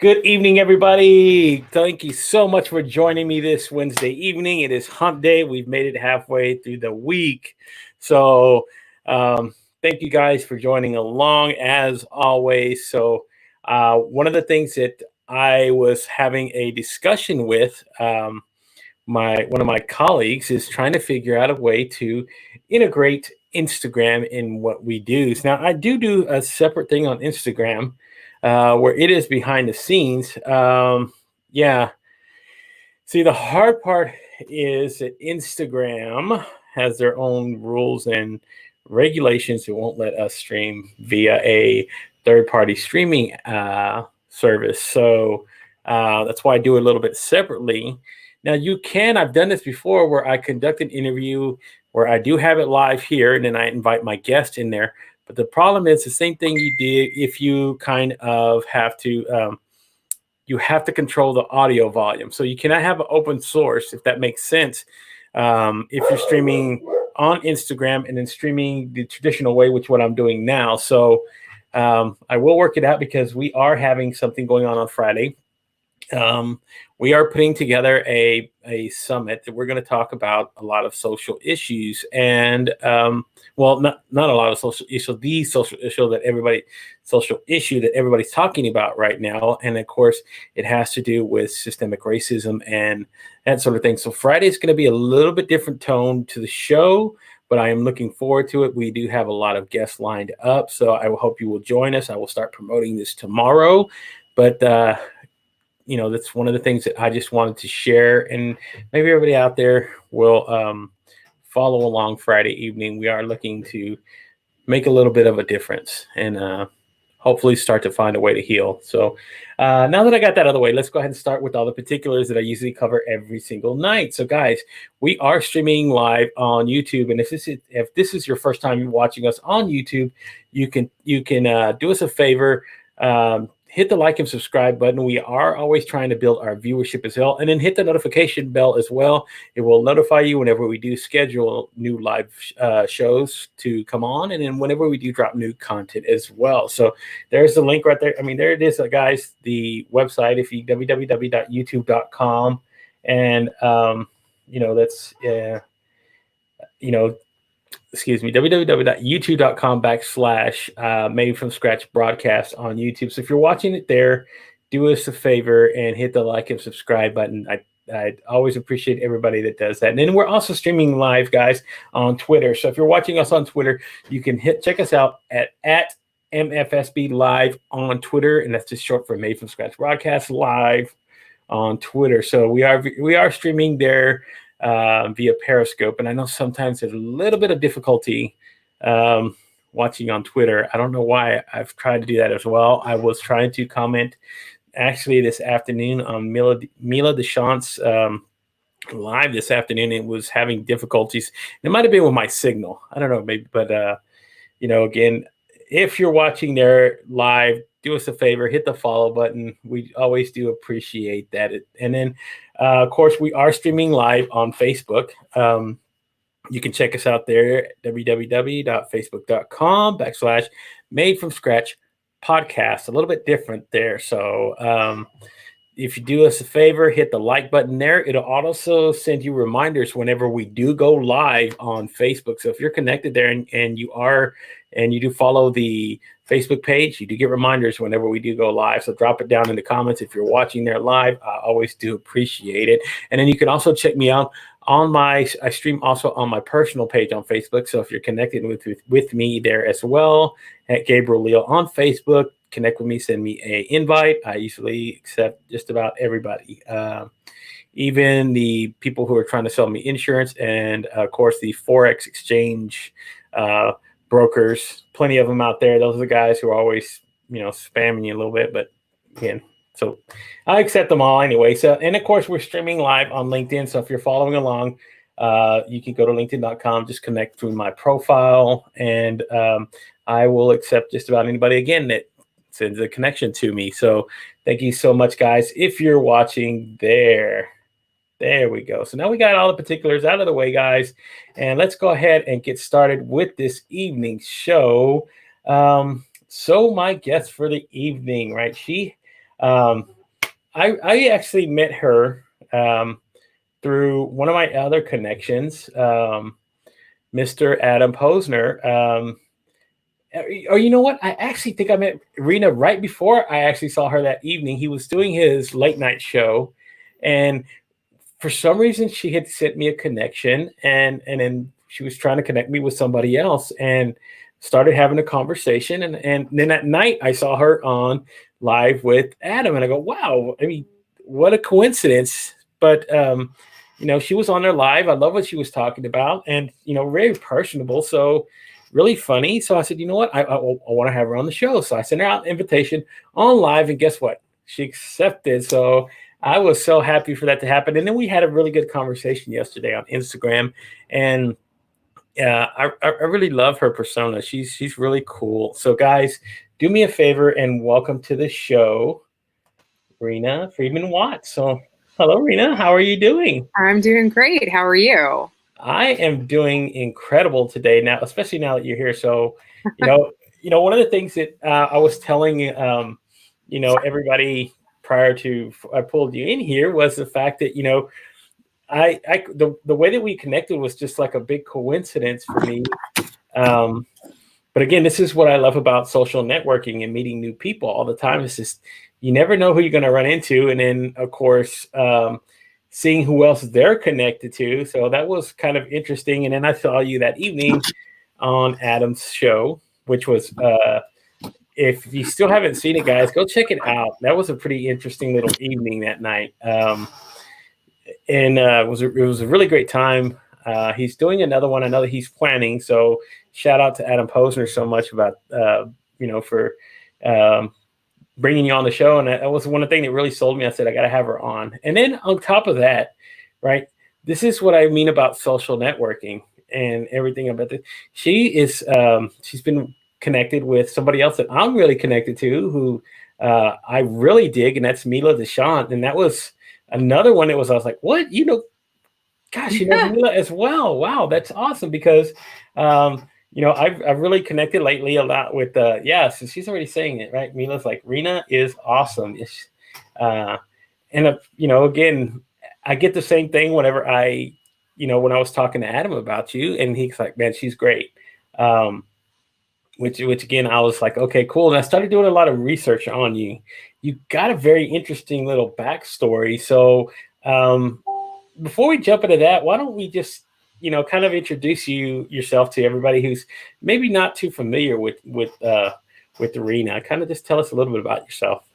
Good evening, everybody. Thank you so much for joining me this Wednesday evening. It is hump day. We've made it halfway through the week. So, thank you guys for joining along as always. So, one of the things that I was having a discussion with my one of my colleagues is trying to figure out a way to integrate Instagram in what we do. Now, I do a separate thing on Instagram where it is behind the scenes. Yeah. See, the hard part is that Instagram has their own rules and regulations that won't let us stream via a third-party streaming service. So that's why I do it a little bit separately. Now, I've done this before where I conduct an interview where I do have it live here and then I invite my guest in there. But the problem is the same thing you did if you kind of you have to control the audio volume. So you cannot have an open source, if that makes sense. If you're streaming on Instagram and then streaming the traditional way, which what I'm doing now. So I will work it out because we are having something going on Friday. We are putting together a summit that we're going to talk about a lot of social issues and not a lot of social issues, the social issue that everybody's talking about right now. And of course, it has to do with systemic racism and that sort of thing. So Friday is going to be a little bit different tone to the show, but I am looking forward to it. We do have a lot of guests lined up, so I will hope you will join us. I will start promoting this tomorrow, but that's one of the things that I just wanted to share, and maybe everybody out there will follow along Friday evening. We are looking to make a little bit of a difference and hopefully start to find a way to heal. So now that I got that out of the way, let's go ahead and start with all the particulars that I usually cover every single night. So guys, we are streaming live on YouTube, and if this is your first time watching us on YouTube, you can do us a favor. Hit the like and subscribe button. We are always trying to build our viewership as well. And then hit the notification bell as well. It will notify you whenever we do schedule new live shows to come on. And then whenever we do drop new content as well. So there's the link right there. I mean, there it is, guys. The website, if you www.youtube.com. And, that's, www.youtube.com/made from scratch broadcast on YouTube. So if you're watching it there, do us a favor and hit the like and subscribe button. I always appreciate everybody that does that. And then we're also streaming live, guys, on Twitter. So if you're watching us on Twitter, you can check us out at MFSB Live on Twitter, and that's just short for Made from Scratch Broadcast Live on Twitter. So we are streaming there via Periscope, and I know sometimes there's a little bit of difficulty watching on Twitter. I don't know why. I've tried to do that as well. I was trying to comment actually this afternoon on Mila Deschamps' live this afternoon. It was having difficulties. It might have been with my signal. I don't know, maybe, but again, if you're watching there live, do us a favor, hit the follow button. We always do appreciate that. And then, of course, we are streaming live on Facebook. You can check us out there, www.facebook.com/Made from Scratch Podcast. A little bit different there. So if you do us a favor, hit the like button there. It'll also send you reminders whenever we do go live on Facebook. So if you're connected there and you do follow the Facebook page, you do get reminders whenever we do go live. So drop it down in the comments if you're watching there live. I always do appreciate it. And then you can also check me out I stream also on my personal page on Facebook. So if you're connected with me there as well, at Gabriel Leal on Facebook, connect with me, send me an invite. I usually accept just about everybody, even the people who are trying to sell me insurance, and of course the Forex exchange brokers. Plenty of them out there. Those are the guys who are always spamming you a little bit, but again, so I accept them all anyway. So, and of course we're streaming live on LinkedIn. So if you're following along, you can go to linkedin.com, just connect through my profile, and I will accept just about anybody again that sends a connection to me. So thank you so much, guys. If you're watching there we go. So now we got all the particulars out of the way, guys, and let's go ahead and get started with this evening's show. So my guest for the evening, right? She I actually met her through one of my other connections, Mr. Adam Posner. Or you know what? I actually think I met Reena right before I actually saw her that evening. He was doing his late night show, and for some reason she had sent me a connection, and then she was trying to connect me with somebody else, and started having a conversation. And then at night I saw her on live with Adam, and I go, wow, I mean, what a coincidence. But she was on there live. I love what she was talking about, and very personable. So really funny. So I said, you know what? I want to have her on the show. So I sent her out an invitation on live, and guess what? She accepted. So I was so happy for that to happen. And then we had a really good conversation yesterday on Instagram, and I really love her persona. She's really cool. So guys, do me a favor and welcome to the show, Reena Watts. So hello, Reena. How are you doing? I'm doing great. How are you? I am doing incredible today now, especially now that you're here. So, one of the things that I was telling, everybody prior to I pulled you in here was the fact that, the way that we connected was just like a big coincidence for me. But again, this is what I love about social networking and meeting new people all the time. It's just, you never know who you're going to run into. And then of course, seeing who else they're connected to. So that was kind of interesting. And then I saw you that evening on Adam's show, which was, if you still haven't seen it, guys, go check it out. That was a pretty interesting little evening that night. It was a really great time. He's doing another one. I know that he's planning. So shout out to Adam Posner so much about, for bringing you on the show. And that was one of the things that really sold me. I said, I got to have her on. And then on top of that, right, this is what I mean about social networking and everything about it. She's been connected with somebody else that I'm really connected to, who I really dig, and that's Mila Deshant. And that was another one that I was like, what? Gosh, Mila as well. Wow, that's awesome, because I've really connected lately a lot with so she's already saying it, right? Mila's like, Reena is awesome. Again, I get the same thing whenever when I was talking to Adam about you, and he's like, man, she's great. Which again, I was like, okay, cool. And I started doing a lot of research on you. You got a very interesting little backstory. So before we jump into that, why don't we just kind of introduce yourself to everybody who's maybe not too familiar with Reena. Kind of just tell us a little bit about yourself.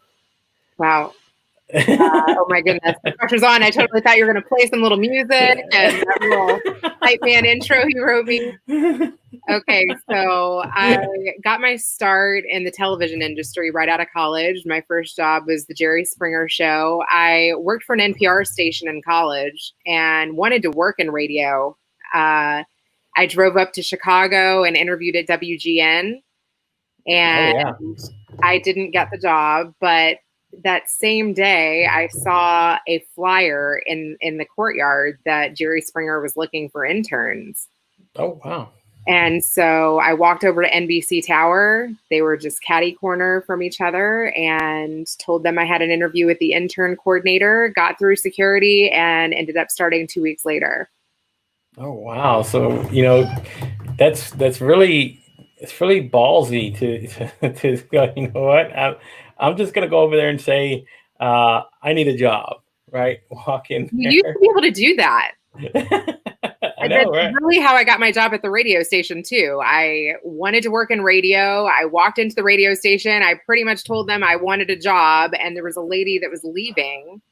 Wow. Oh my goodness, the pressure's on. I totally thought you were going to play some little music and that little hype man intro you wrote me. Okay, so I got my start in the television industry right out of college. My first job was the Jerry Springer Show. I worked for an NPR station in college and wanted to work in radio. I drove up to Chicago and interviewed at WGN, and I didn't get the job, but that same day I saw a flyer in the courtyard that Jerry Springer was looking for interns. Oh, wow. And so I walked over to NBC Tower. They were just catty corner from each other, and told them I had an interview with the intern coordinator, got through security, and ended up starting 2 weeks later. Oh, wow. So, that's really, it's really ballsy to go, you know what? I'm just going to go over there and say, I need a job, right? Walk in there. You used to be able to do that. I know, that's really how I got my job at the radio station too. I wanted to work in radio. I walked into the radio station. I pretty much told them I wanted a job, and there was a lady that was leaving,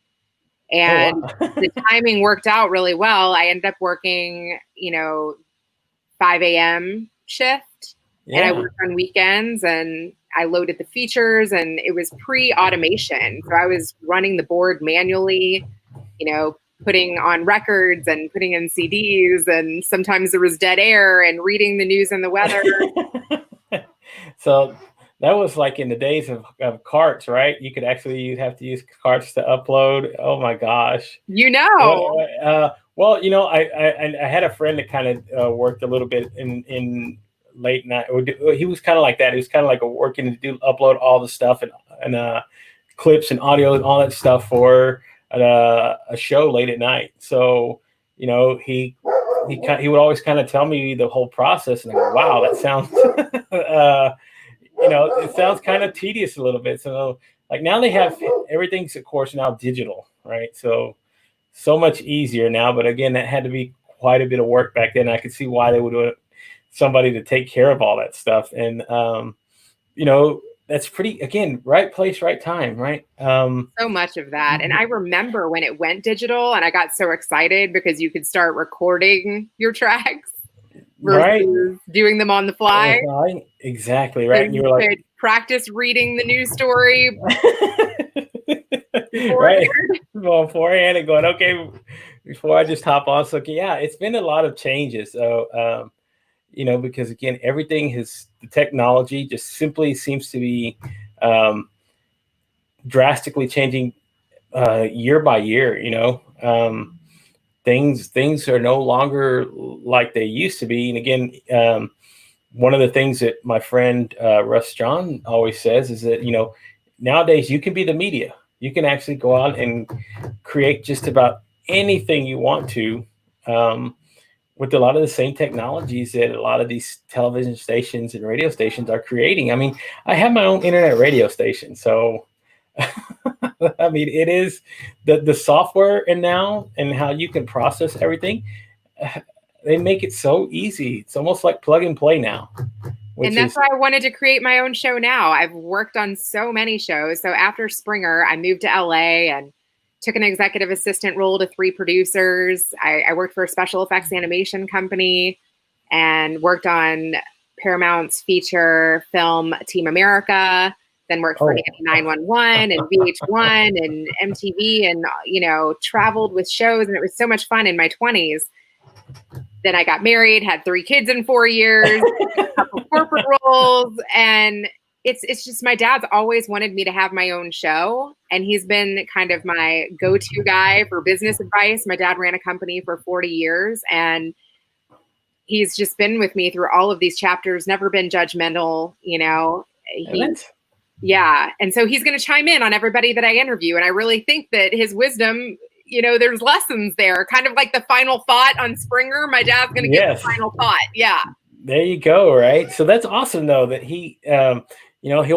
and the timing worked out really well. I ended up working, 5 a.m. shift, and I worked on weekends, and I loaded the features, and it was pre-automation. So I was running the board manually, putting on records and putting in CDs, and sometimes there was dead air, and reading the news and the weather. So that was like in the days of carts, right? You'd have to use carts to upload. Oh my gosh. Well, I had a friend that kind of worked a little bit in late night. He was kind of like that. He was kind of like working to upload all the stuff and clips and audio and all that stuff for a show late at night. So, you know, he would always kind of tell me the whole process, and I go, wow, that sounds, you know, it sounds kind of tedious a little bit. So like now they have everything's of course now digital, right? So much easier now. But again, that had to be quite a bit of work back then. I could see why they would want somebody to take care of all that stuff. And, you know, that's pretty, again, right place, right time, right? So much of that. And I remember when it went digital and I got so excited because you could start recording your tracks versus right, doing them on the fly. right. Exactly, right. So And you were like, practice reading the news story right, beforehand and going, okay, before I just hop on. So yeah, it's been a lot of changes. So, you know, because again, everything the technology just simply seems to be drastically changing year by year. You know, things are no longer like they used to be. And again, one of the things that my friend Russ John always says is that, you know, nowadays you can be the media. You can actually go out and create just about anything you want to. With a lot of the same technologies that a lot of these television stations and radio stations are creating. I mean, I have my own internet radio station. So, I mean, it is the software and now and how you can process everything. They make it so easy. It's almost like plug and play now. And that's why I wanted to create my own show now. I've worked on so many shows. So after Springer, I moved to LA and took an executive assistant role to 3 producers. I worked for a special effects animation company and worked on Paramount's feature film Team America, then worked for 911 and VH1 and MTV and, you know, traveled with shows. And it was so much fun in my 20s. Then I got married, had 3 kids in 4 years, a couple corporate roles. And it's just my dad's always wanted me to have my own show. And he's been kind of my go-to guy for business advice. My dad ran a company for 40 years and he's just been with me through all of these chapters, never been judgmental, you know. Yeah. And so he's going to chime in on everybody that I interview. And I really think that his wisdom, you know, there's lessons there, kind of like the final thought on Springer. My dad's going to get the final thought. Yeah. There you go. Right. So that's awesome though, that he, you know, he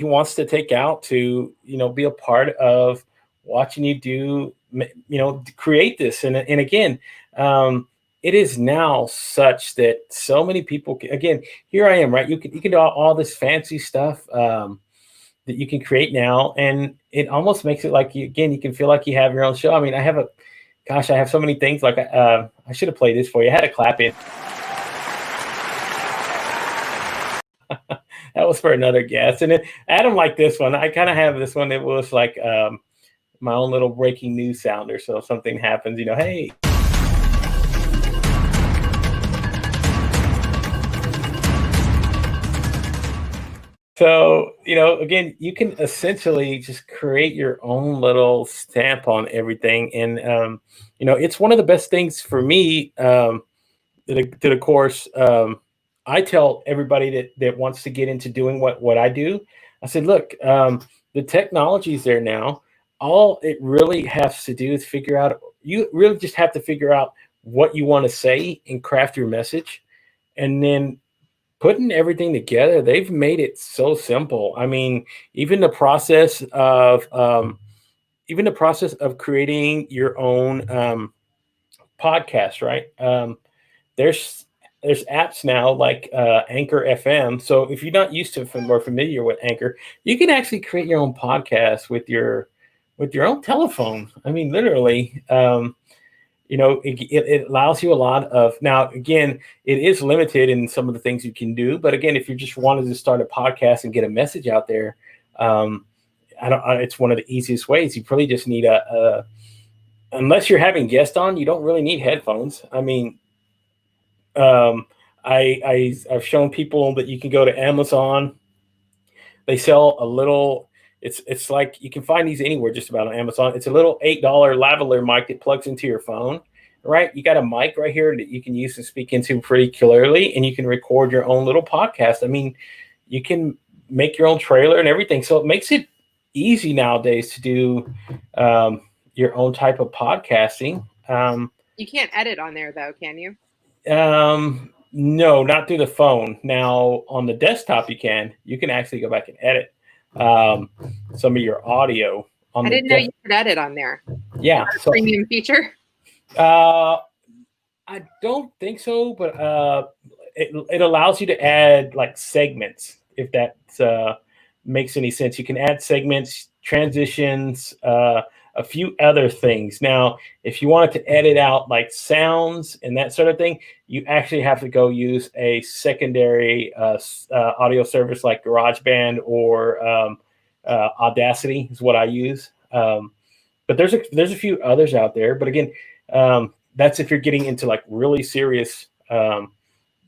wants to take out to, you know, be a part of watching you do, you know, create this. And again, it is now such that so many people again, here I am, right. You can do all this fancy stuff, that you can create now. And it almost makes it like you can feel like you have your own show. I mean, I have so many things like, I should have played this for you. I had a clap in. That was for another guest. And Adam liked this one. I kind of have this one. It was like my own little breaking news sounder. So if something happens, you know, hey. So, you know, again, you can essentially just create your own little stamp on everything. And, you know, it's one of the best things for me that of course, I tell everybody that wants to get into doing what I do. I said, look, the technology is there now. All it really has to do is you really just have to figure out what you want to say and craft your message. And then putting everything together, they've made it so simple. I mean, even the process of creating your own podcast, right? There's apps now like Anchor FM. So if you're not used to or familiar with Anchor, you can actually create your own podcast with your own telephone. I mean, literally, you know, it allows you a lot of, now, again, it is limited in some of the things you can do. But again, if you just wanted to start a podcast and get a message out there, it's one of the easiest ways. You probably just need unless you're having guests on, you don't really need headphones. I mean, I've shown people that you can go to Amazon. They sell a little, it's like you can find these anywhere just about on Amazon. It's a little $8 lavalier mic that plugs into your phone, right? You got a mic right here that you can use to speak into pretty clearly, and you can record your own little podcast. I mean, you can make your own trailer and everything. So it makes it easy nowadays to do your own type of podcasting. You can't edit on there though, can you? No, not through the phone. Now on the desktop, you can actually go back and edit some of your audio. I didn't know you could edit on there. Yeah, so premium feature. I don't think so, but it allows you to add like segments, if that makes any sense. You can add segments, transitions, a few other things. Now, if you wanted to edit out like sounds and that sort of thing, you actually have to go use a secondary audio service like GarageBand or Audacity is what I use. But there's a few others out there. But again, that's if you're getting into like really serious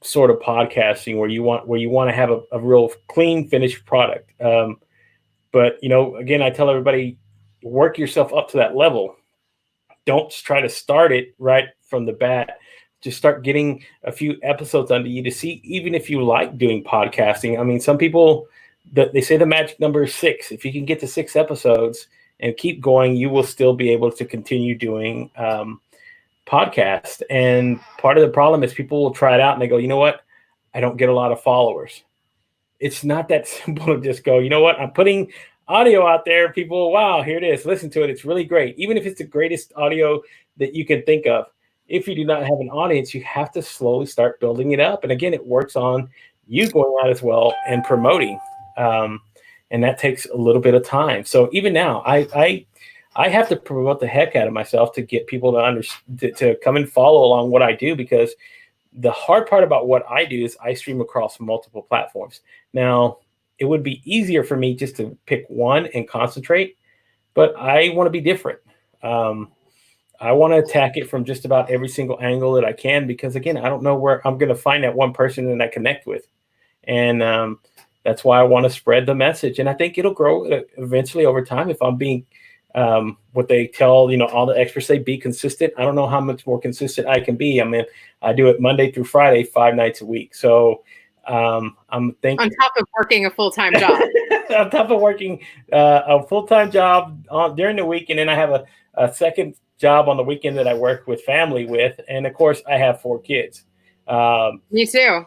sort of podcasting where you want to have a real clean finished product. But again, I tell everybody, work yourself up to that level. Don't try to start it right from the bat. Just start getting a few episodes under you to see even if you like doing podcasting. I mean, some people they say the magic number is 6. If you can get to 6 episodes and keep going, you will still be able to continue doing podcast. And part of the problem is people will try it out and they go, you know what? I don't get a lot of followers. It's not that simple to just go, you know what? I'm putting audio out there. People, wow, here it is. Listen to it. It's really great. Even if it's the greatest audio that you can think of. If you do not have an audience, you have to slowly start building it up. And again, it works on you going out as well and promoting. And that takes a little bit of time. So even now, I have to promote the heck out of myself to get people to come and follow along what I do, because the hard part about what I do is I stream across multiple platforms. Now, it would be easier for me just to pick one and concentrate, but I want to be different. I want to attack it from just about every single angle that I can, because again, I don't know where I'm going to find that one person that I connect with. And that's why I want to spread the message. And I think it'll grow eventually over time if I'm being what they tell, all the experts say, be consistent. I don't know how much more consistent I can be. I mean, I do it Monday through Friday, 5 nights a week. So I'm thinking on top of working a full-time job, on top of working a full-time job during the week. And then I have a second job on the weekend that I work with family with. And of course I have 4 kids. Me too.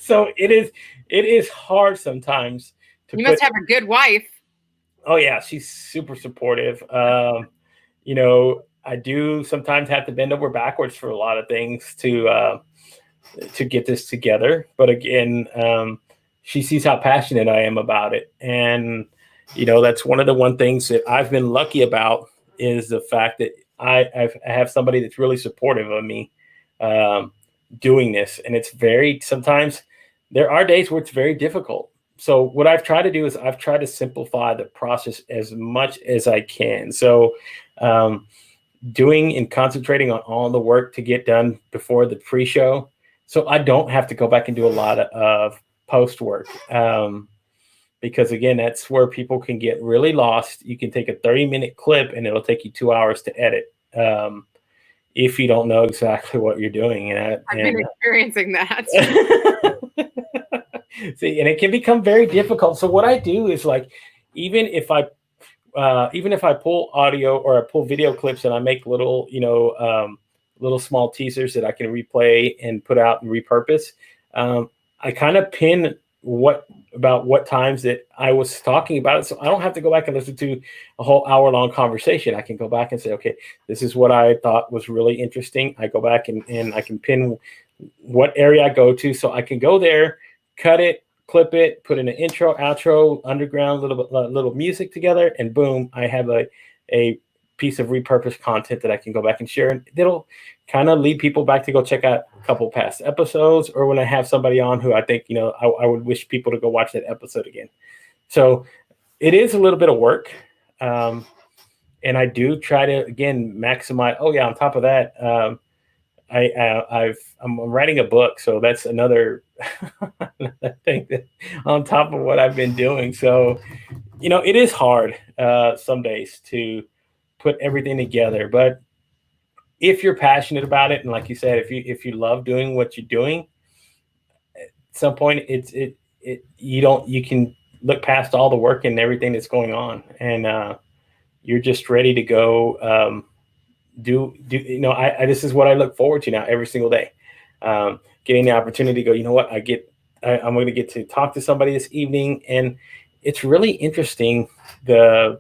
So it is hard sometimes. You must have a good wife. Oh yeah, she's super supportive. I do sometimes have to bend over backwards for a lot of things to get this together. But again, she sees how passionate I am about it. And, that's one of the things that I've been lucky about is the fact that I have somebody that's really supportive of me doing this. And sometimes there are days where it's very difficult. So what I've tried to do is I've tried to simplify the process as much as I can. So doing and concentrating on all the work to get done before the pre-show, so I don't have to go back and do a lot of post work. Because again, that's where people can get really lost. You can take a 30-minute clip and it'll take you 2 hours to edit if you don't know exactly what you're doing. I've been experiencing that. See, and it can become very difficult. So what I do is like, even if I pull audio or I pull video clips and I make little small teasers that I can replay and put out and repurpose, I kind of pin what times that I was talking about it. So I don't have to go back and listen to a whole hour-long conversation. I can go back and say, okay, this is what I thought was really interesting. I go back and I can pin what area I go to. So I can go there, cut it, clip it, put in an intro, outro, underground, little music together, and boom, I have a piece of repurposed content that I can go back and share. And it'll kind of lead people back to go check out a couple past episodes, or when I have somebody on who I think, I would wish people to go watch that episode again. So it is a little bit of work. And I do try to, again, maximize. Oh yeah. On top of that, I'm writing a book, so that's another thing that on top of what I've been doing. So, it is hard some days to put everything together, but if you're passionate about it, and like you said, if you love doing what you're doing, at some point you can look past all the work and everything that's going on, and you're just ready to go. This is what I look forward to now every single day. Getting the opportunity to go, you know what, I'm going to get to talk to somebody this evening, and it's really interesting. All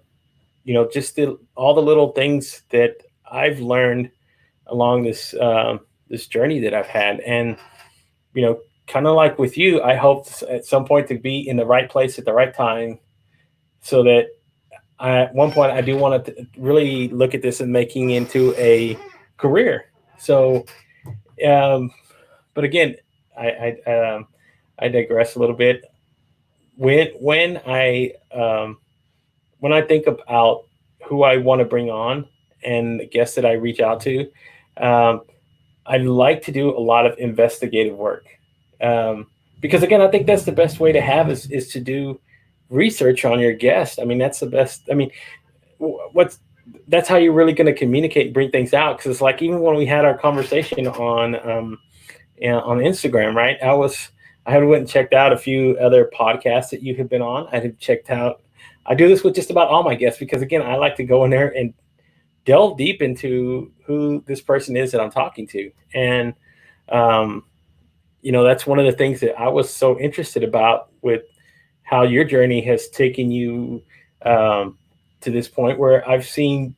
the little things that I've learned along this journey that I've had, and kind of like with you, I hope at some point to be in the right place at the right time, so that at one point I do want to really look at this and making into a career. So, but again, I digress a little bit. When I think about who I want to bring on and the guests that I reach out to, I like to do a lot of investigative work, because again, I think that's the best way to have is to do research on your guest. I mean, that's the best. I mean, that's how you're really going to communicate and bring things out. Because it's like, even when we had our conversation on Instagram, right? I had went and checked out a few other podcasts that you have been on. I had checked out. I do this with just about all my guests because, again, I like to go in there and delve deep into who this person is that I'm talking to. And, that's one of the things that I was so interested about with how your journey has taken you to this point where I've seen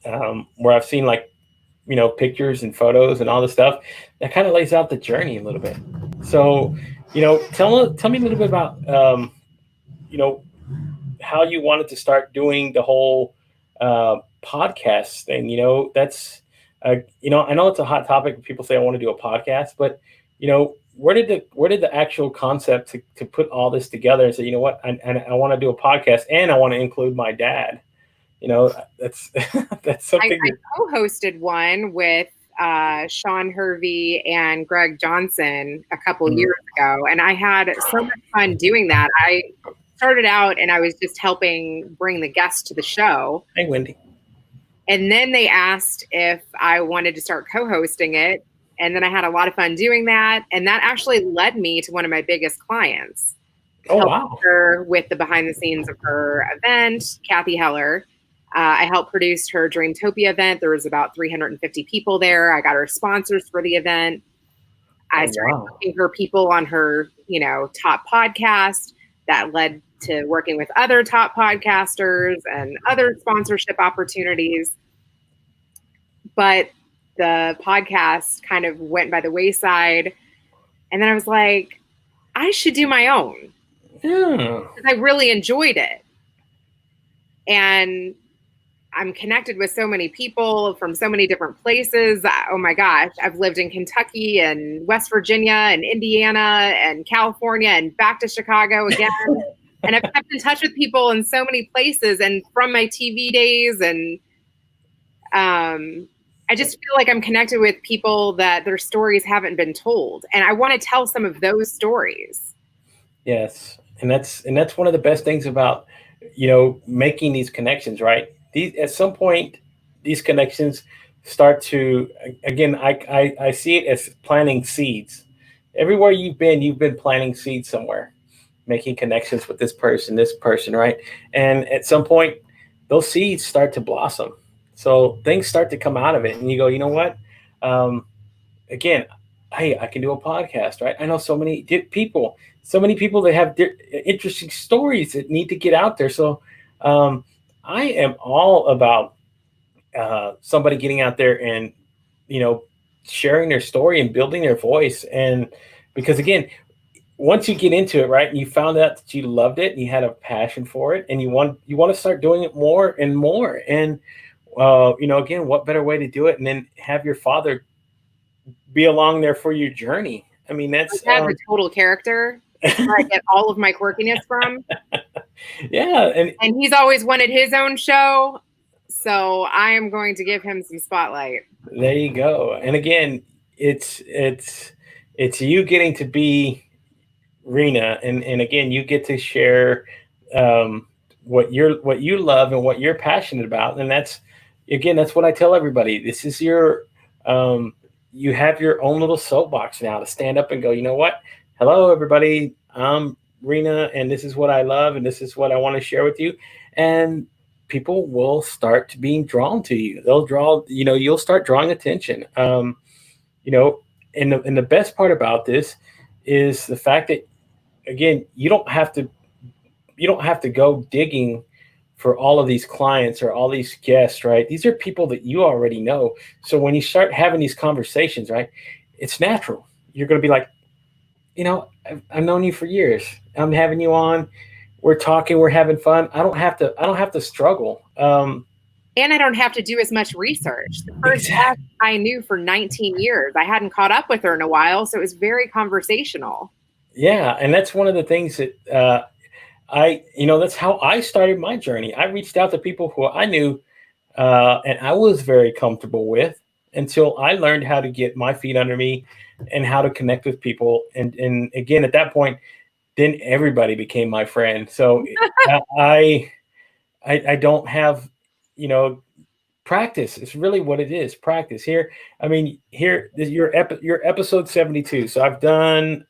like, pictures and photos and all this stuff that kind of lays out the journey a little bit. So, tell me a little bit about, how you wanted to start doing the whole podcast thing. That's, I know it's a hot topic. People say I want to do a podcast, but where did the actual concept to put all this together and say, you know what, I want to do a podcast and I want to include my dad. That's something. I co-hosted one with Sean Hervey and Greg Johnson a couple years ago, and I had so much fun doing that. I started out and I was just helping bring the guests to the show. Hey, Wendy. And then they asked if I wanted to start co-hosting it, and then I had a lot of fun doing that, and that actually led me to one of my biggest clients. Oh, wow! Her with the behind the scenes of her event, Kathy Heller. I helped produce her Dreamtopia event. There was about 350 people there. I got her sponsors for the event. I started booking her people on her, top podcast. That led to working with other top podcasters and other sponsorship opportunities. But the podcast kind of went by the wayside. And then I was like, I should do my own. Yeah. Because I really enjoyed it. And I'm connected with so many people from so many different places. Oh my gosh. I've lived in Kentucky and West Virginia and Indiana and California and back to Chicago again. And I've kept in touch with people in so many places and from my TV days. And I just feel like I'm connected with people that their stories haven't been told. And I want to tell some of those stories. Yes. And that's one of the best things about, making these connections, right? At some point, these connections start to, again, I see it as planting seeds. Everywhere you've been planting seeds somewhere, making connections with this person, right? And at some point, those seeds start to blossom. So things start to come out of it. And you go, you know what? Again, hey, I can do a podcast, right? I know so many people that have interesting stories that need to get out there. So I am all about somebody getting out there and, sharing their story and building their voice. And because, again, once you get into it, right, and you found out that you loved it and you had a passion for it and you want to start doing it more and more. And, again, what better way to do it and then have your father be along there for your journey? I mean, that's the total character where I get all of my quirkiness from. Yeah. And he's always wanted his own show. So I am going to give him some spotlight. There you go. And again, it's you getting to be Reena. And again, you get to share what you love and what you're passionate about. And that's what I tell everybody. This is your, you have your own little soapbox now to stand up and go, you know what? Hello, everybody. I'm Reena, and this is what I love, and this is what I want to share with you. And people will start being drawn to you. They'll draw, you'll start drawing attention. You know, and the best part about this is the fact that, again, you don't have to go digging for all of these clients or all these guests, right? These are people that you already know. So when you start having these conversations, right, it's natural. You're going to be like, I've known you for years. I'm having you on. We're talking. We're having fun. I don't have to. I don't have to struggle. And I don't have to do as much research. The first Exactly. guest I knew for 19 years. I hadn't caught up with her in a while, so it was very conversational. Yeah, and that's one of the things that that's how I started my journey. I reached out to people who I knew and I was very comfortable with until I learned how to get my feet under me and how to connect with people. And again, at that point, then everybody became my friend. So I don't have, practice. It's really what it is. Practice here. I mean, your episode 72. So I've done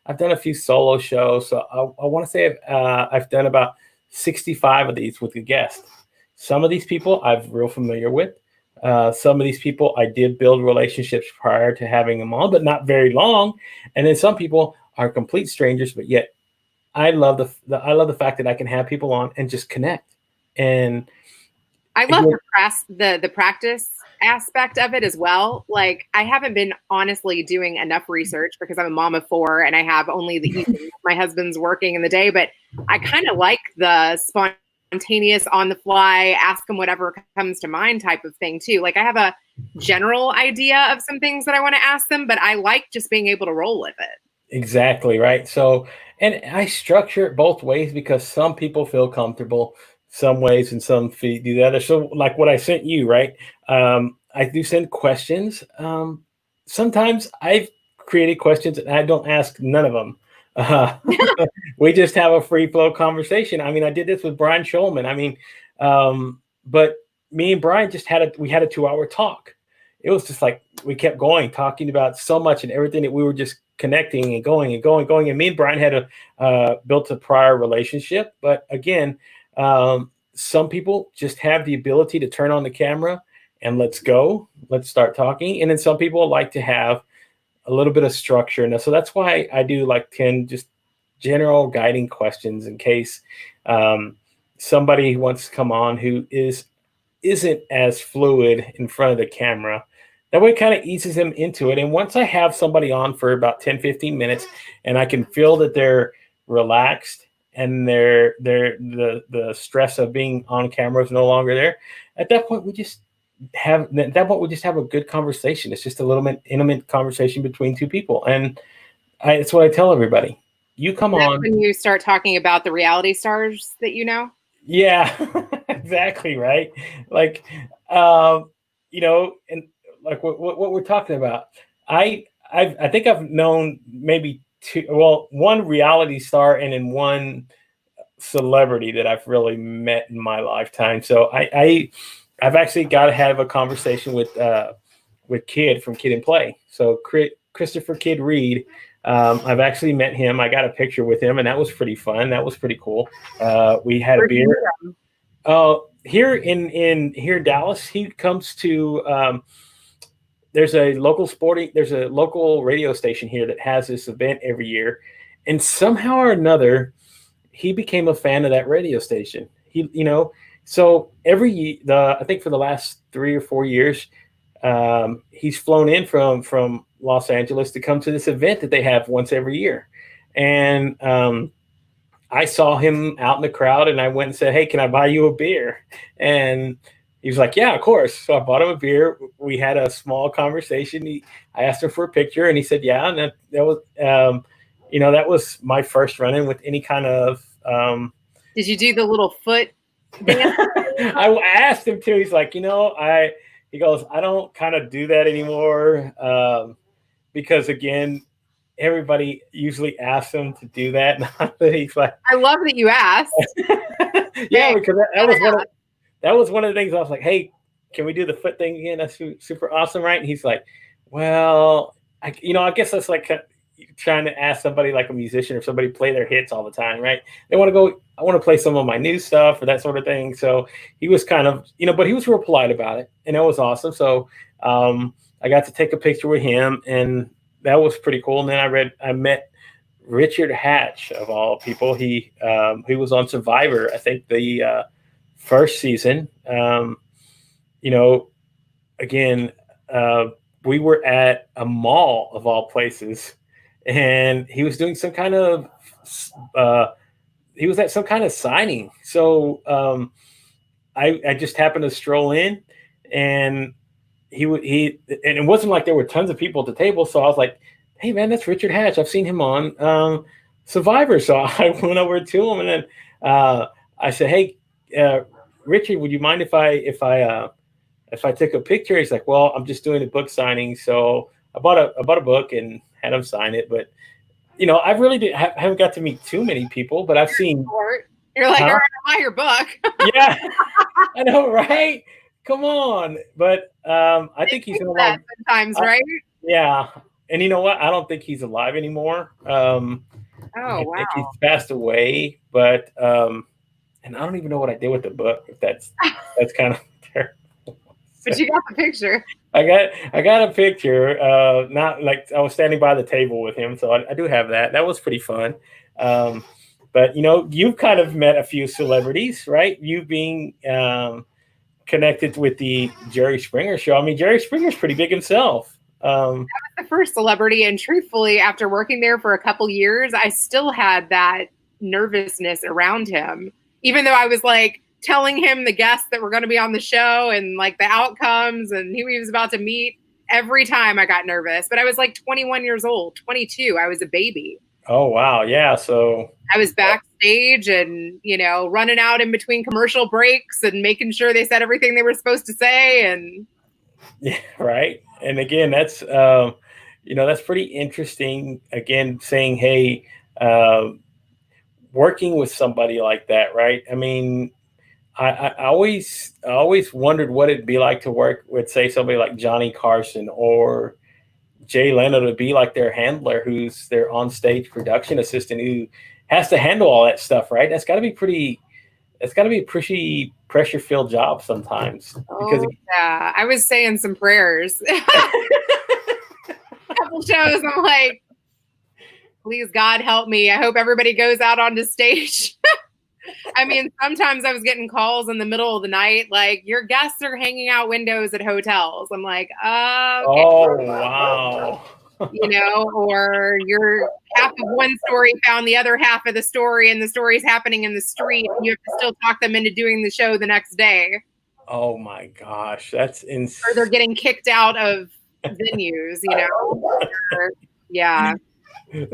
I've done a few solo shows. So I want to say I've done about 65 of these with a guest. Some of these people I'm real familiar with. Some of these people I did build relationships prior to having them on, but not very long. And then some people are complete strangers, but yet I love the fact that I can have people on and just connect. And I love the practice aspect of it as well. Like, I haven't been honestly doing enough research because I'm a mom of 4 and I have only the evening. My husband's working in the day, but I kind of like the spontaneous, on the fly, ask them whatever comes to mind type of thing too. Like, I have a general idea of some things that I want to ask them, but I like just being able to roll with it. exactly right. So, and I structure it both ways because some people feel comfortable some ways and some do the other. So, like what I sent you, right? I do send questions. Sometimes I've created questions and I don't ask none of them. Uh, we just have a free flow conversation. I mean, I did this with Brian Schulman. I mean, but me and Brian we had a 2-hour talk. It was just like we kept going, talking about so much and everything that we were just connecting and going and going and going. And me and Brian had built a prior relationship, but again, some people just have the ability to turn on the camera and let's start talking. And then some people like to have a little bit of structure. And so that's why I do like 10 just general guiding questions in case somebody wants to come on who isn't as fluid in front of the camera. That way it kind of eases them into it. And once I have somebody on for about 10-15 minutes and I can feel that they're relaxed and the stress of being on camera is no longer there, at that point we just have a good conversation. It's just a little bit intimate conversation between two people. And it's what I tell everybody. You come That's on when you start talking about the reality stars that you know. Yeah, exactly right. Like, and like what we're talking about. I think I've known maybe one reality star and then one celebrity that I've really met in my lifetime. So I've actually got to have a conversation with Kid from Kid and Play. So Christopher Kid Reed. I've actually met him. I got a picture with him, and that was pretty fun. That was pretty cool. We had a beer. Here in Dallas, he comes to. There's a local radio station here that has this event every year, and somehow or another, he became a fan of that radio station. So I think for the last 3 or 4 years, he's flown in from Los Angeles to come to this event that they have once every year. And I saw him out in the crowd and I went and said, "Hey, can I buy you a beer?" And he was like, "Yeah, of course." So I bought him a beer. We had a small conversation. I asked him for a picture and he said, "Yeah." And that was, that was my first run-in with any kind of. Did you do the little foot dance? I asked him to. He's like, he goes, "I don't kind of do that anymore because again, everybody usually asks him to do that." He's like, I love that you asked. Yeah, because that was one of the things I was like, "Hey, can we do the foot thing again? That's super awesome, right?" And he's like, "Well, I guess that's like, trying to ask somebody like a musician or somebody play their hits all the time, right? They want to go, I want to play some of my new stuff or that sort of thing. So he was kind of, but he was real polite about it, and it was awesome. So I got to take a picture with him, and that was pretty cool. And then I met Richard Hatch of all people. He was on Survivor, I think the first season. Again, we were at a mall of all places, and he was doing some kind of he was at some kind of signing. So I just happened to stroll in, and and it wasn't like there were tons of people at the table. So I was like, "Hey man, that's Richard Hatch. I've seen him on Survivor." So I went over to him, and then I said, "Hey, Richard, would you mind if I took a picture?" He's like, "Well, I'm just doing a book signing." So I bought a book and had him sign it. But I really haven't got to meet too many people, but I've seen. You're like, "All right, I'll buy your book." Yeah, I know, right? Come on, but I think he's no longer. Sometimes, right? Yeah, and you know what? I don't think he's alive anymore. Oh, I wow. think he's passed away, but and I don't even know what I did with the book. If that's kind of terrible. But you got the picture. I got a picture. Not like I was standing by the table with him, so I do have that. That was pretty fun. But you've kind of met a few celebrities, right? You being connected with the Jerry Springer show. I mean, Jerry Springer's pretty big himself. That was the first celebrity, and truthfully, after working there for a couple years, I still had that nervousness around him, even though I was like telling him the guests that were going to be on the show and like the outcomes and who he was about to meet. Every time I got nervous, but I was like 21 years old, 22. I was a baby. Oh, wow. Yeah. So I was backstage and, running out in between commercial breaks and making sure they said everything they were supposed to say. And yeah, right. And again, that's, that's pretty interesting. Again, saying, hey, working with somebody like that, right? I mean, I always wondered what it'd be like to work with, say, somebody like Johnny Carson or Jay Leno, to be like their handler, who's their onstage production assistant, who has to handle all that stuff, right? That's got to be a pretty pressure-filled job sometimes. Because yeah, I was saying some prayers. A couple shows, I'm like, please God help me. I hope everybody goes out onto stage. I mean, sometimes I was getting calls in the middle of the night, like, your guests are hanging out windows at hotels. I'm like, okay. Oh, wow. Or you're half of one story found the other half of the story, and the story's happening in the street, and you have to still talk them into doing the show the next day. Oh my gosh, that's insane. Or they're getting kicked out of venues, yeah.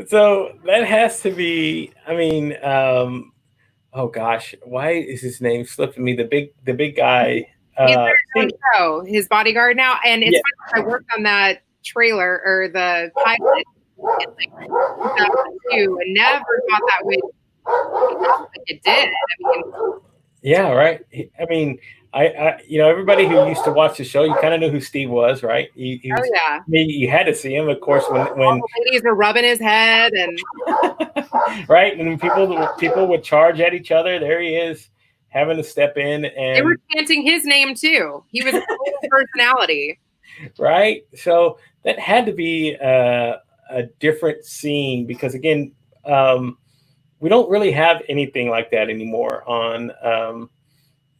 So that has to be, I mean, oh gosh, why is his name slipping me? The big guy. He's their show, his bodyguard now, and it's funny, I worked on that trailer or the pilot in like 2002, and never thought that would like it did. I mean, yeah, right. I mean, I everybody who used to watch the show, you kind of knew who Steve was, right? He was, yeah. I mean, you had to see him, of course, when all the ladies were rubbing his head and right, and people would charge at each other. There he is, having to step in, and they were chanting his name too. He was a total personality, right? So that had to be a different scene, because again, we don't really have anything like that anymore on television.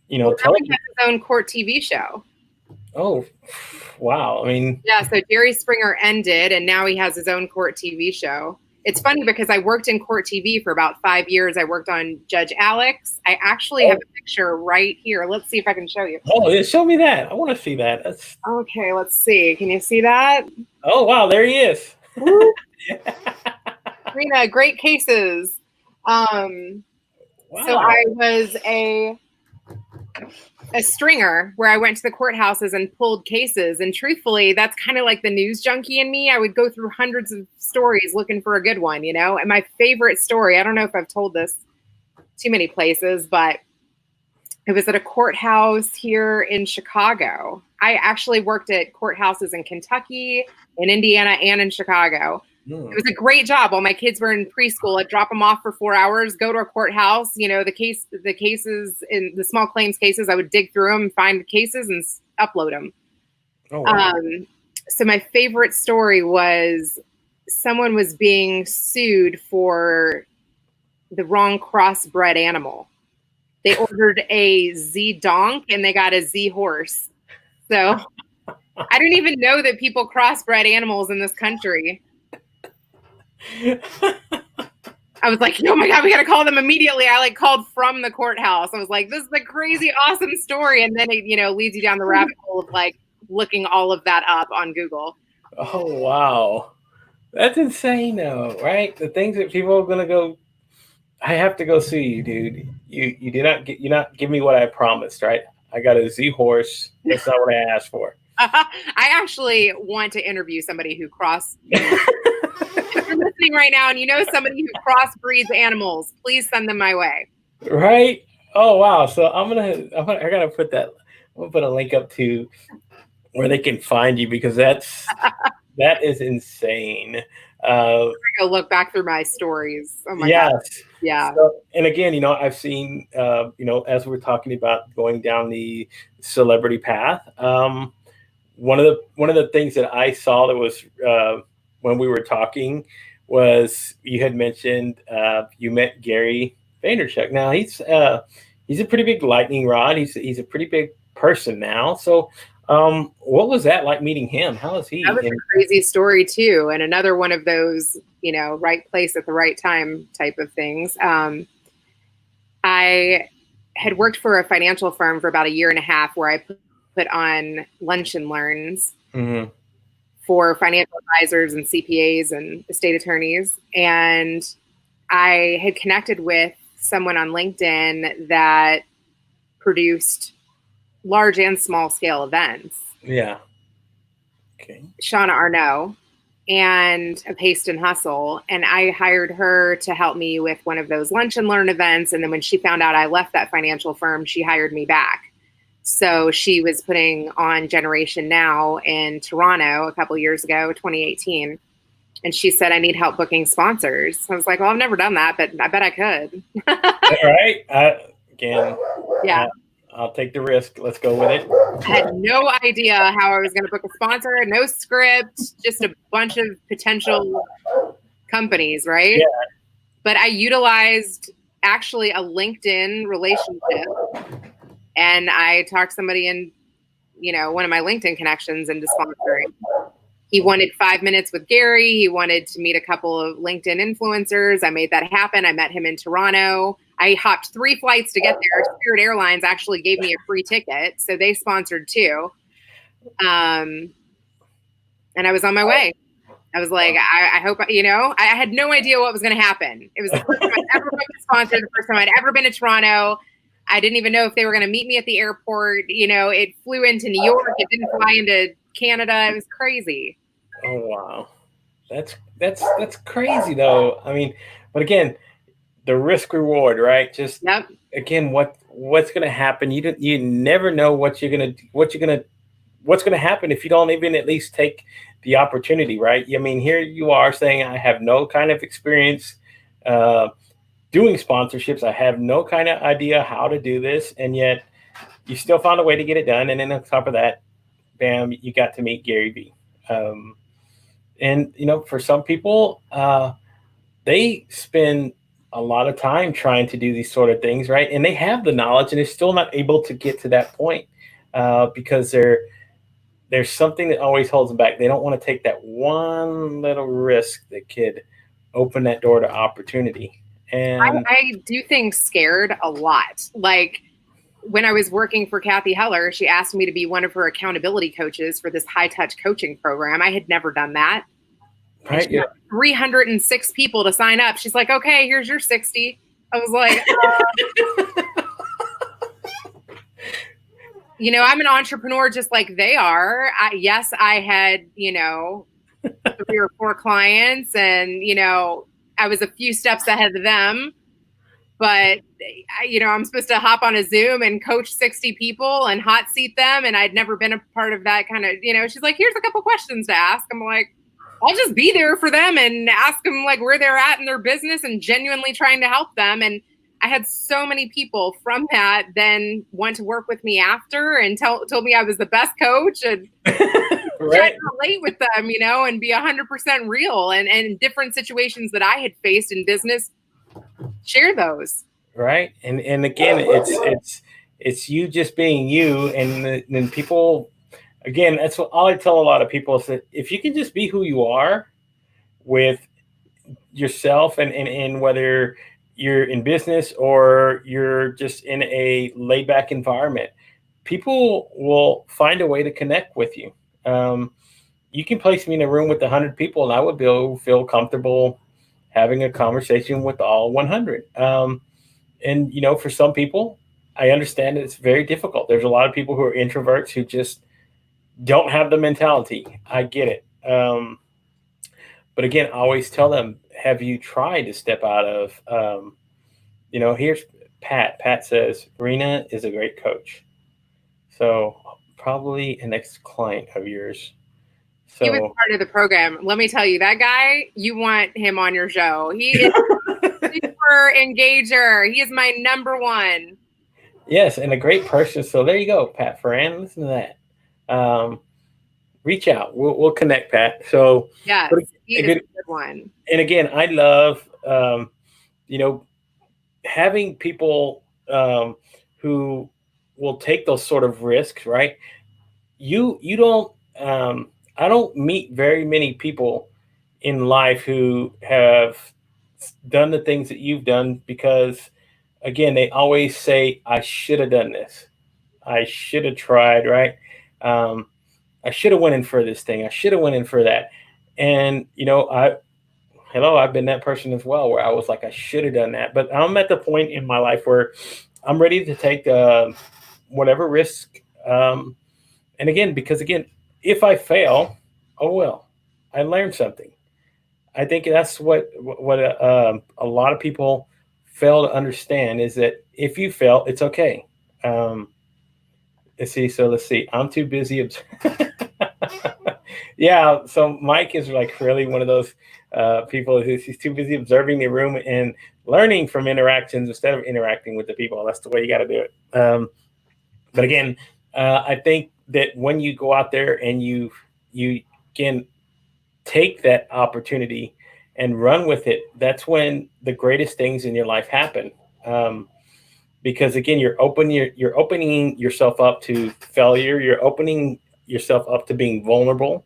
He has his own court TV show. Oh, wow. I mean, yeah, so Jerry Springer ended, and now he has his own court TV show. It's funny because I worked in court TV for about 5 years. I worked on Judge Alex. I actually have a picture right here. Let's see if I can show you. Oh, yeah, show me that. I want to see that. Okay, let's see. Can you see that? Oh, wow, there he is. Reena, great cases. Wow. So I was a stringer where I went to the courthouses and pulled cases. And truthfully, that's kind of like the news junkie in me. I would go through hundreds of stories looking for a good one, And my favorite story, I don't know if I've told this too many places, but it was at a courthouse here in Chicago. I actually worked at courthouses in Kentucky, in Indiana, and in Chicago. It was a great job. While my kids were in preschool, I'd drop them off for 4 hours, go to a courthouse. You know, the cases in the small claims cases, I would dig through them, find the cases, and upload them. Oh, wow. So my favorite story was someone was being sued for the wrong crossbred animal. They ordered a Z donk and they got a Z horse. So I didn't even know that people crossbred animals in this country. I was like, oh my God, we got to call them immediately. I called from the courthouse. I was like, this is a crazy, awesome story. And then it, leads you down the rabbit hole of looking all of that up on Google. Oh, wow. That's insane though, right? The things that people are going to go, I have to go see you, dude. You did not get, you not give me what I promised, right? I got a Z horse. That's not what I asked for. I actually want to interview somebody who if you're listening right now and you know somebody who crossbreeds animals, please send them my way. Right? Oh, wow. So I gotta put that. I'm gonna put a link up to where they can find you, because that is insane. Go look back through my stories. Oh my yes. God. Yeah. So, and again, I've seen, as we're talking about going down the celebrity path, one of the things that I saw that was when we were talking was you had mentioned you met Gary Vaynerchuk. Now he's a pretty big lightning rod. He's a pretty big person now. So what was that like meeting him? How is he? That was a crazy story too, and another one of those right place at the right time type of things. I had worked for a financial firm for about a year and a half, where I put on lunch and learns for financial advisors and CPAs and estate attorneys. And I had connected with someone on LinkedIn that produced large and small scale events. Yeah. Okay. Shauna Arnaud, and a Paste and Hustle. And I hired her to help me with one of those lunch and learn events. And then when she found out I left that financial firm, she hired me back. So she was putting on Generation Now in Toronto a couple years ago, 2018. And she said, I need help booking sponsors. I was like, well, I've never done that, but I bet I could. All right. Yeah. I'll take the risk. Let's go with it. I had no idea how I was going to book a sponsor, no script, just a bunch of potential companies, right? Yeah. But I utilized actually a LinkedIn relationship, and I talked somebody in, one of my LinkedIn connections into sponsoring. He wanted 5 minutes with Gary. He wanted to meet a couple of LinkedIn influencers. I made that happen. I met him in Toronto. I hopped 3 flights to get there. Spirit Airlines actually gave me a free ticket, so they sponsored too. And I was on my way. I was like, I hope, I had no idea what was going to happen. It was the first time I'd ever been sponsored, the first time I'd ever been to Toronto. I didn't even know if they were going to meet me at the airport. It flew into New York. It didn't fly into Canada. It was crazy. Oh, wow. That's crazy though. I mean, but again, the risk reward, right? Just again, what's going to happen? You never know what's going to happen if you don't even at least take the opportunity, right? I mean, here you are saying, I have no kind of experience doing sponsorships. I have no kind of idea how to do this. And yet you still found a way to get it done. And then on top of that, bam, you got to meet Gary Vee. And, for some people, they spend a lot of time trying to do these sort of things, right? And they have the knowledge and they're still not able to get to that point because there's something that always holds them back. They don't want to take that one little risk that could open that door to opportunity. And I do things scared a lot. Like when I was working for Kathy Heller, she asked me to be one of her accountability coaches for this high touch coaching program. I had never done that. Right. Yeah. 306 people to sign up. She's like, okay, here's your 60. I was like, I'm an entrepreneur just like they are. I had, 3 or 4 clients and, I was a few steps ahead of them, but I'm supposed to hop on a Zoom and coach 60 people and hot seat them. And I'd never been a part of that kind of, she's like, here's a couple questions to ask. I'm like, I'll just be there for them and ask them like where they're at in their business and genuinely trying to help them. And I had so many people from that then want to work with me after and told me I was the best coach and try to relate with them, you know, and be 100% real and different situations that I had faced in business, share those. Right. And again, it's you just being you. And then people, again, that's what all I tell a lot of people is that if you can just be who you are with yourself and whether you're in business or you're just in a laid back environment, people will find a way to connect with you. You can place me in a room with 100 people and I would feel comfortable having a conversation with all 100. And, you know, for some people, I understand that it's very difficult. There's a lot of people who are introverts who just don't have the mentality. I get it. But again, I always tell them, have you tried to step out of, you know, here's Pat. Pat says, Reena is a great coach. So probably an ex-client of yours. So, he was part of the program. Let me tell you, that guy, you want him on your show. He is super engager. He is my number one. Yes, and a great person. So there you go, Pat Ferran. Listen to that. Reach out. We'll connect, Pat. So yes, he is a good one. And again, I love you know, having people who will take those sort of risks, right? You don't. I don't meet very many people in life who have done the things that you've done because, again, they always say, "I should have done this. I should have tried." Right? I should have went in for this thing. I should have went in for that. And you know, I've been that person as well, where I was like, I should have done that. But I'm at the point in my life where I'm ready to take whatever risk. And again, because again, if I fail, oh well, I learned something. I think that's what a lot of people fail to understand is that if you fail, it's okay. Let's see. I'm too busy. Yeah. So Mike is like really one of those people who's he's too busy observing the room and learning from interactions instead of interacting with the people. That's the way you got to do it. But again, I think that when you go out there and you can take that opportunity and run with it, that's when the greatest things in your life happen. Because again, you're opening yourself up to failure. You're opening yourself up to being vulnerable,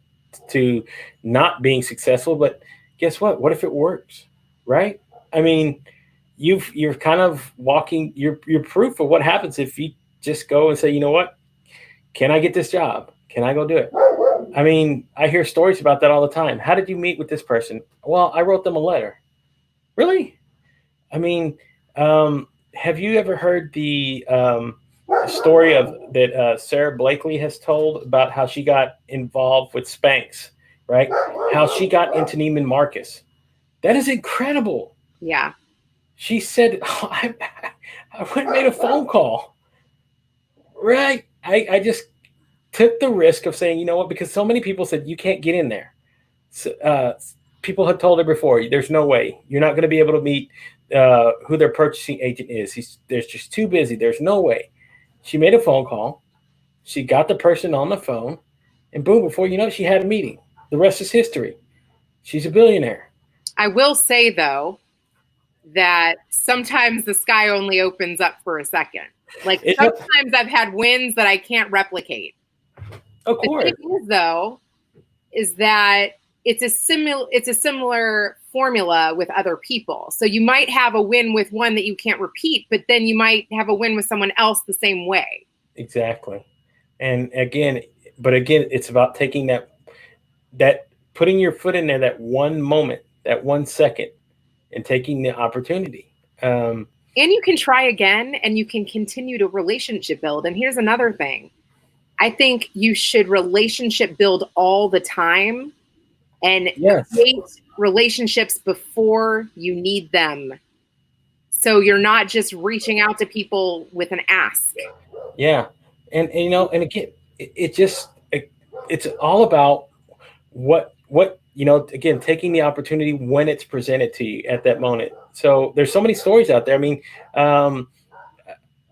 to not being successful. But guess what? What if it works? Right? I mean, you're kind of walking. You're proof of what happens if you just go and say, you know what? Can I get this job? Can I go do it? I mean, I hear stories about that all the time. How did you meet with this person? Well, I wrote them a letter. Really? I mean, have you ever heard the story of that Sarah Blakely has told about how she got involved with Spanx, right? How she got into Neiman Marcus. That is incredible. Yeah. She said, oh, I went and made a phone call. Right. I just took the risk of saying, you know what, because so many people said you can't get in there. So, people had told her before, there's no way. You're not going to be able to meet who their purchasing agent is. They're just too busy. There's no way. She made a phone call. She got the person on the phone. And boom, before you know it, she had a meeting. The rest is history. She's a billionaire. I will say, though, that sometimes the sky only opens up for a second. Like sometimes I've had wins that I can't replicate. Of course. The thing is, though, is that it's a similar formula with other people. So you might have a win with one that you can't repeat, but then you might have a win with someone else the same way. Exactly. And again, it's about taking that putting your foot in there, that one moment, that 1 second, and taking the opportunity. And you can try again, and you can continue to relationship build. And here's another thing. I think you should relationship build all the time and create relationships before you need them. So you're not just reaching out to people with an ask. Yeah. And you know, and again, it's all about what again, taking the opportunity when it's presented to you at that moment. So there's so many stories out there. I mean,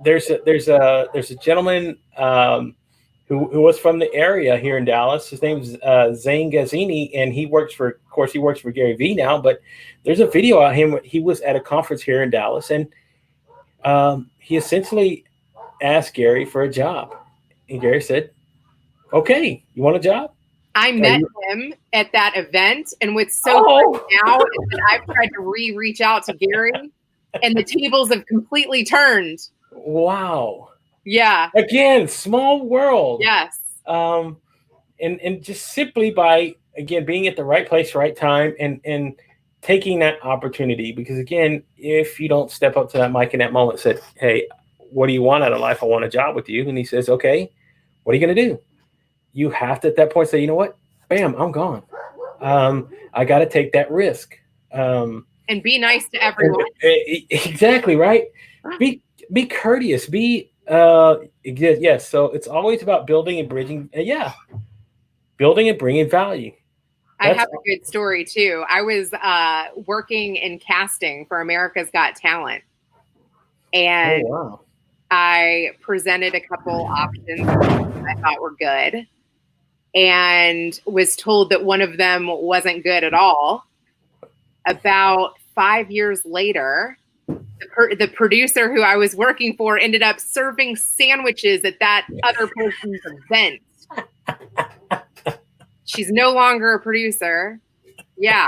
there's a gentleman who was from the area here in Dallas. His name's Zane Gazzini, and he works for Gary Vee now. But there's a video of him. He was at a conference here in Dallas, and he essentially asked Gary for a job, and Gary said, "Okay, you want a job?" I met him at that event, and what's so funny now is that I've tried to reach out to Gary, and the tables have completely turned. Wow. Yeah. Again, small world. Yes. And just simply by, again, being at the right place, right time, and taking that opportunity. Because again, if you don't step up to that mic in that moment, said, "Hey, what do you want out of life? I want a job with you." And he says, "Okay, what are you going to do?" You have to at that point say, "You know what? Bam, I'm gone. I got to take that risk." And be nice to everyone. Exactly, right? Be courteous. Yes. So it's always about building and bridging. Building and bringing value. I have a good story too. I was working in casting for America's Got Talent, and I presented a couple options I thought were good, and was told that one of them wasn't good at all. About 5 years later, the producer who I was working for ended up serving sandwiches at that other person's event. She's no longer a producer. Yeah.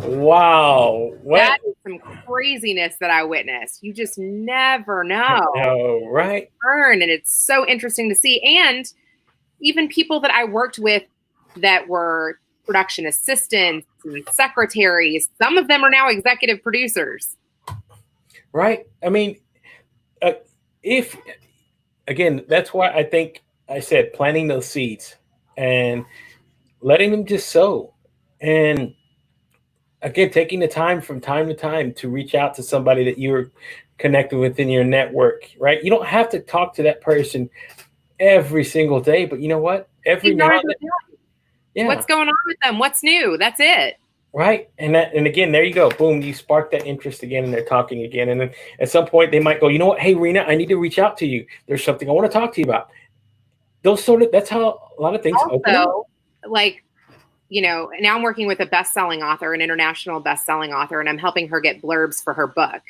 Wow. That is some craziness that I witnessed. You just never know. Oh, right. And it's so interesting to see. And even people that I worked with that were production assistants and secretaries, some of them are now executive producers. Right. I mean, that's why I think I said planting those seeds and letting them just sow. And again, taking the time from time to time to reach out to somebody that you're connected with in your network, right? You don't have to talk to that person every single day, but you know what? Every now and then, yeah. What's going on with them? What's new? That's it. Right. And again, there you go. Boom. You spark that interest again and they're talking again. And then at some point they might go, "You know what? Hey, Reena, I need to reach out to you. There's something I want to talk to you about." That's how a lot of things open up. Like, now I'm working with a best-selling author, an international best-selling author, and I'm helping her get blurbs for her book.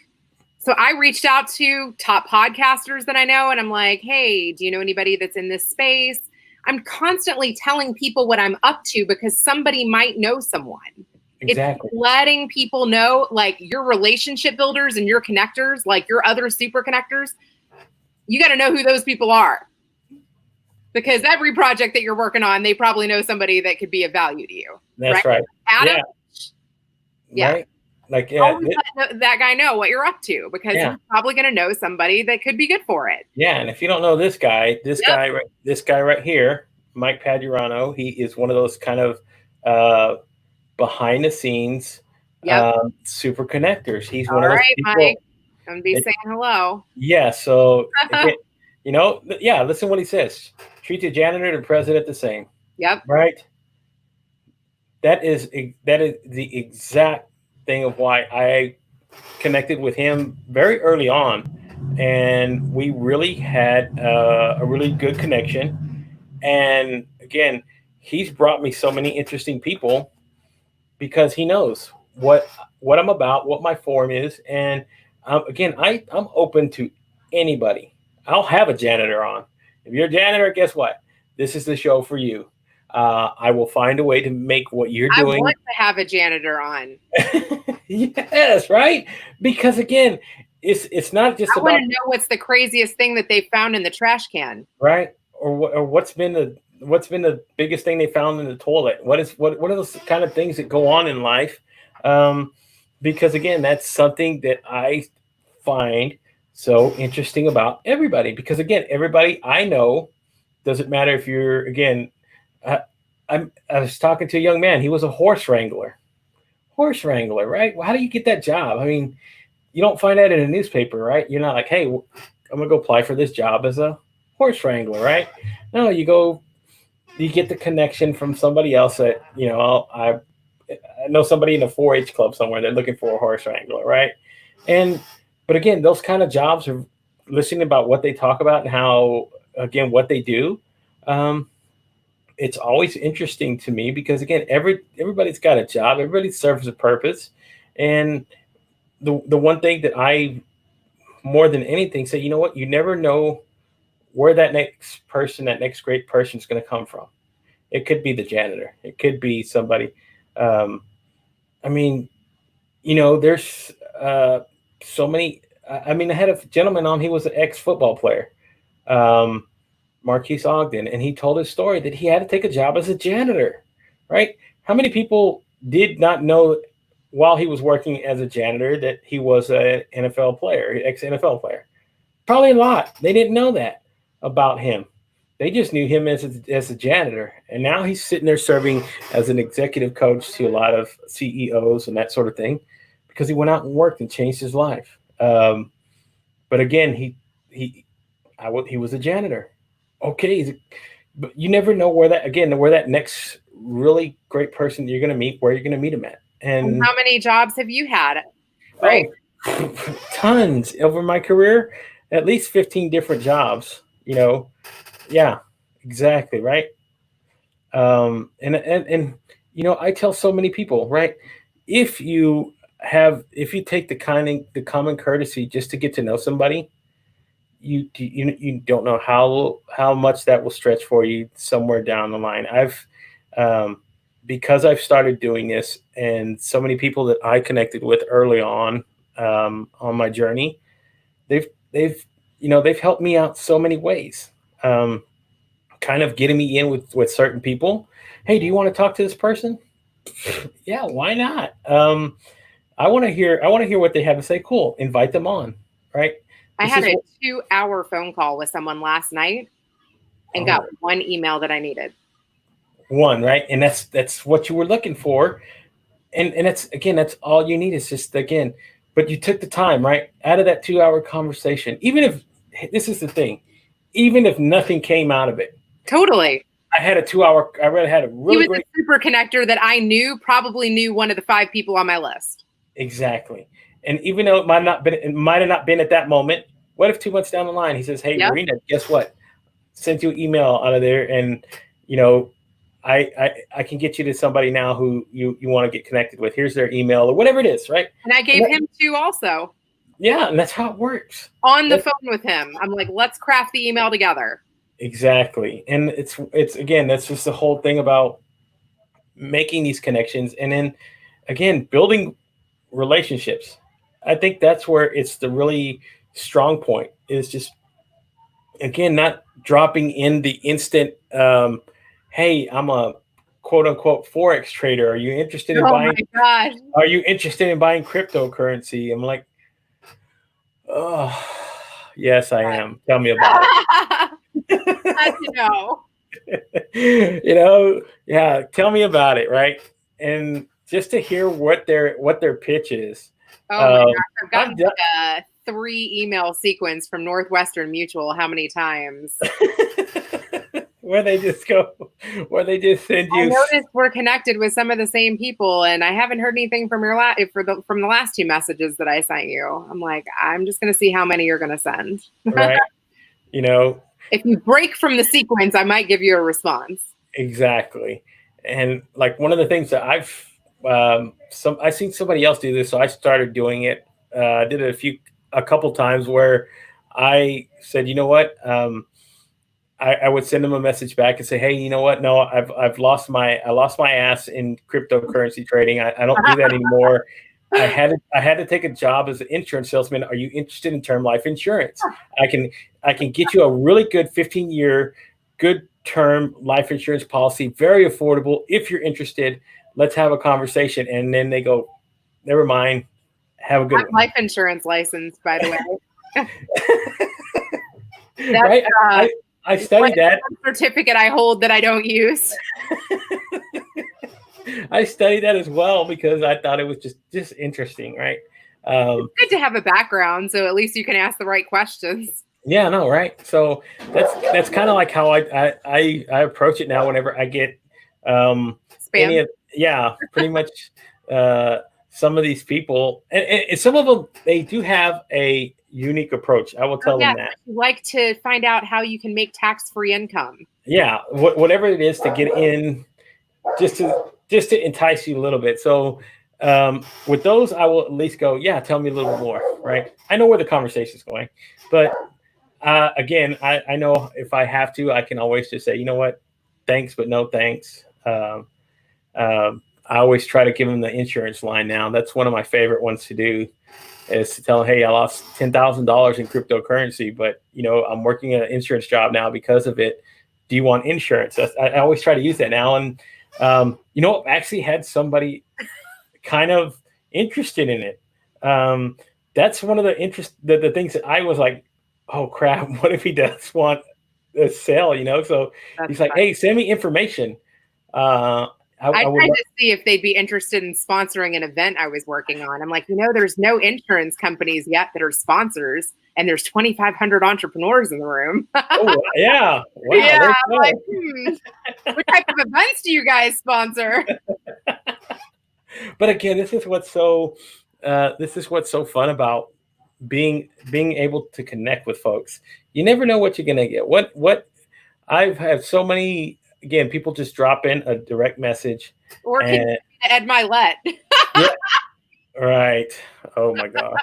So I reached out to top podcasters that I know, and I'm like, "Hey, do you know anybody that's in this space?" I'm constantly telling people what I'm up to because somebody might know someone. Exactly. It's letting people know, like, your relationship builders and your connectors, like your other super connectors, you got to know who those people are. Because every project that you're working on, they probably know somebody that could be of value to you. That's right. Adam? Yeah. Right? Like, let that guy know what you're up to, because he's probably going to know somebody that could be good for it. Yeah, and if you don't know this guy right here, Mike Padurano, he is one of those kind of behind the scenes super connectors. He's one of those people. Mike. I'm going to be saying hello. Yeah, so again, listen what he says. Treat the janitor and the president the same. Yep. Right? That is the exact thing of why I connected with him very early on, and we really had a really good connection. And again, he's brought me so many interesting people because he knows what I'm about, what my form is, and again, I'm open to anybody. I'll have a janitor on. If you're a janitor, guess what? This is the show for you. I will find a way to make what you're doing. I want to have a janitor on. Yes, right? Because again, it's not just about. I want to know what's the craziest thing that they found in the trash can. Right? Or what's been the biggest thing they found in the toilet? What are those kind of things that go on in life? Because again, that's something that I find so interesting about everybody. Because again, everybody I know, doesn't matter if you're, again, I was talking to a young man. He was a horse wrangler, right? Well, how do you get that job? I mean, you don't find that in a newspaper, right? You're not like, "Hey, I'm going to go apply for this job as a horse wrangler," right? No, you go you get the connection from somebody else that, I know somebody in a 4-H club somewhere. They're looking for a horse wrangler, right? And but again, those kind of jobs are listening about what they talk about and how, again, what they do. Um, it's always interesting to me because, again, everybody's got a job. Everybody serves a purpose, and the one thing that I more than anything say, you know what, you never know where that next person, that next great person is going to come from. It could be the janitor. It could be somebody. Um, I mean, there's so many. I mean, I had a gentleman on. He was an ex-football player, um, Marquise Ogden, and he told his story that he had to take a job as a janitor. Right? How many people did not know while he was working as a janitor that he was an NFL player, ex-NFL player? Probably a lot. They didn't know that about him. They just knew him as a janitor. And now he's sitting there serving as an executive coach to a lot of CEOs and that sort of thing because he went out and worked and changed his life. But again, he was a janitor. Okay, but you never know where that next really great person you're going to meet, where you're going to meet him at. And how many jobs have you had? Right. Oh, tons over my career, at least 15 different jobs, Yeah, exactly. Right. And I tell so many people, right. If you take the common courtesy just to get to know somebody, you don't know how much that will stretch for you somewhere down the line. Um, because I've started doing this, and so many people that I connected with early on my journey, they've helped me out so many ways. Kind of getting me in with certain people. Hey, do you want to talk to this person? Yeah, why not? I want to hear what they have to say. Cool, invite them on. Right. I had a 2-hour phone call with someone last night and got one email that I needed. One, right? And that's what you were looking for. And that's all you need is just, again, but you took the time, right? Out of that 2-hour conversation, even if this is the thing, even if nothing came out of it. Totally. I had a 2-hour, I really had a really great. He was a super connector that I probably knew one of the 5 people on my list. Exactly. And even though it might have not been at that moment, what if 2 months down the line, he says, hey, yep. Reena, guess what? Sent you an email out of there, and, I can get you to somebody now who you want to get connected with. Here's their email or whatever it is, right? And I gave him 2 also. Yeah, and that's how it works. On the phone with him. I'm like, let's craft the email together. Exactly. And it's again, that's just the whole thing about making these connections, and then, again, building relationships. I think that's where it's the really strong point, is just, again, not dropping in the instant, hey, I'm a quote unquote Forex trader. Are you interested in buying? Oh my gosh. Are you interested in buying cryptocurrency? I'm like, oh, yes, I am. Tell me about it. Yeah, tell me about it, right? And just to hear what their pitch is. Oh my gosh, I've gotten a 3 email sequence from Northwestern Mutual. How many times? Where they just send you. I noticed we're connected with some of the same people, and I haven't heard anything from from the last 2 messages that I sent you. I'm like, I'm just going to see how many you're going to send. Right. If you break from the sequence, I might give you a response. Exactly. And like, one of the things that I've seen somebody else do this, so I started doing it. I did it a couple times where I said, you know what, I would send them a message back and say, hey, you know what? No, I lost my ass in cryptocurrency trading. I don't do that anymore. I had to take a job as an insurance salesman. Are you interested in term life insurance? I can get you a really good 15-year good term life insurance policy, very affordable. If you're interested, let's have a conversation. And then they go, never mind. Have a good one. Life insurance license, by the way. Right? I studied that certificate I hold that I don't use. I studied that as well because I thought it was just interesting, right? It's good to have a background, so at least you can ask the right questions. Yeah, no, right. So that's kind of like how I approach it now. Whenever I get any Spam. of, yeah, pretty much uh, some of these people, and some of them, they do have a unique approach. I will Oh tell them yeah, that. you like to find out how you can make tax-free income. Yeah, whatever it is to get in, just to entice you a little bit. So with those, I will at least go, yeah, tell me a little bit more. Right. I know where the conversation is going, but again, I know if I have to, I can always just say, you know what, thanks, but no thanks. I always try to give them the insurance line now. That's one of my favorite ones to do, is to tell them, hey, I lost $10,000 in cryptocurrency, but I'm working an insurance job now because of it. Do you want insurance? I always try to use that now. And I've actually had somebody kind of interested in it. That's one of the things that I was like, oh crap, what if he does want a sale? So That's he's like, fun. hey, send me information. I I would tried love. to see if they'd be interested in sponsoring an event I was working on. I'm like, there's no insurance companies yet that are sponsors, and there's 2,500 entrepreneurs in the room. Oh yeah, wow, Yeah, there I'm you like, go. what type of events do you guys sponsor? But again, this is what's so fun about being able to connect with folks. You never know what you're gonna get. What I've had so many, again, people just drop in a direct message, Or can you and get me to Ed Milet? yeah, right. Oh my gosh.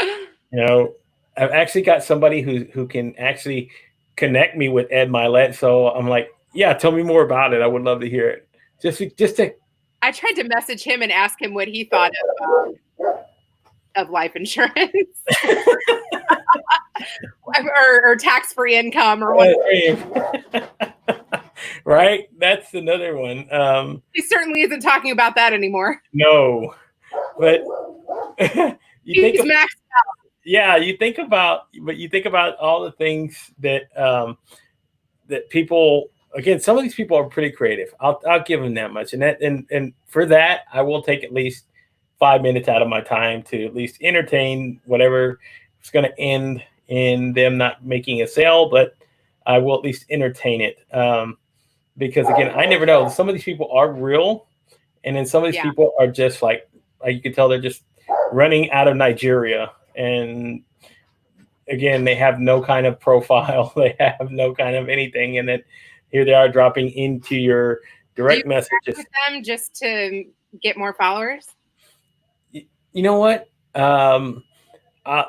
You know, I've actually got somebody who can actually connect me with Ed Milet. So I'm like, yeah, tell me more about it. I would love to hear it. Just to I tried to message him and ask him what he thought of life insurance or tax-free income or what. Right. That's another one. He certainly isn't talking about that anymore. No, but you think He's of, maxed. yeah, you think about all the things that people, again, some of these people are pretty creative. I'll give them that much, and for that, I will take at least 5 minutes out of my time to at least entertain whatever is going to end in them not making a sale, but I will at least entertain it. Because again, I never know. Some of these people are real, and then some of these Yeah. people are just like you can tell they're just running out of Nigeria, and again, they have no kind of profile, they have no kind of anything, and then here they are dropping into your Do you direct messages. interact with them just to get more followers? You know what?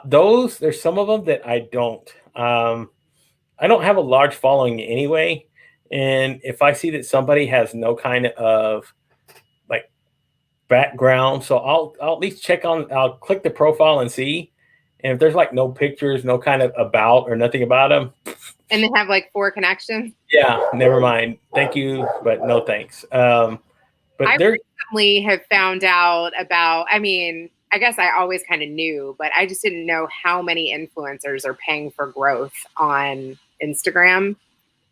There's some of them that I don't. I don't have a large following anyway, and if I see that somebody has no kind of like background, so I'll at least I'll click the profile and see, and if there's like no pictures, no kind of about or nothing about them, And they have like 4 connections. yeah, never mind. Thank you, but no thanks. But I there, recently have found out about, I guess I always kind of knew, but I just didn't know how many influencers are paying for growth on Instagram.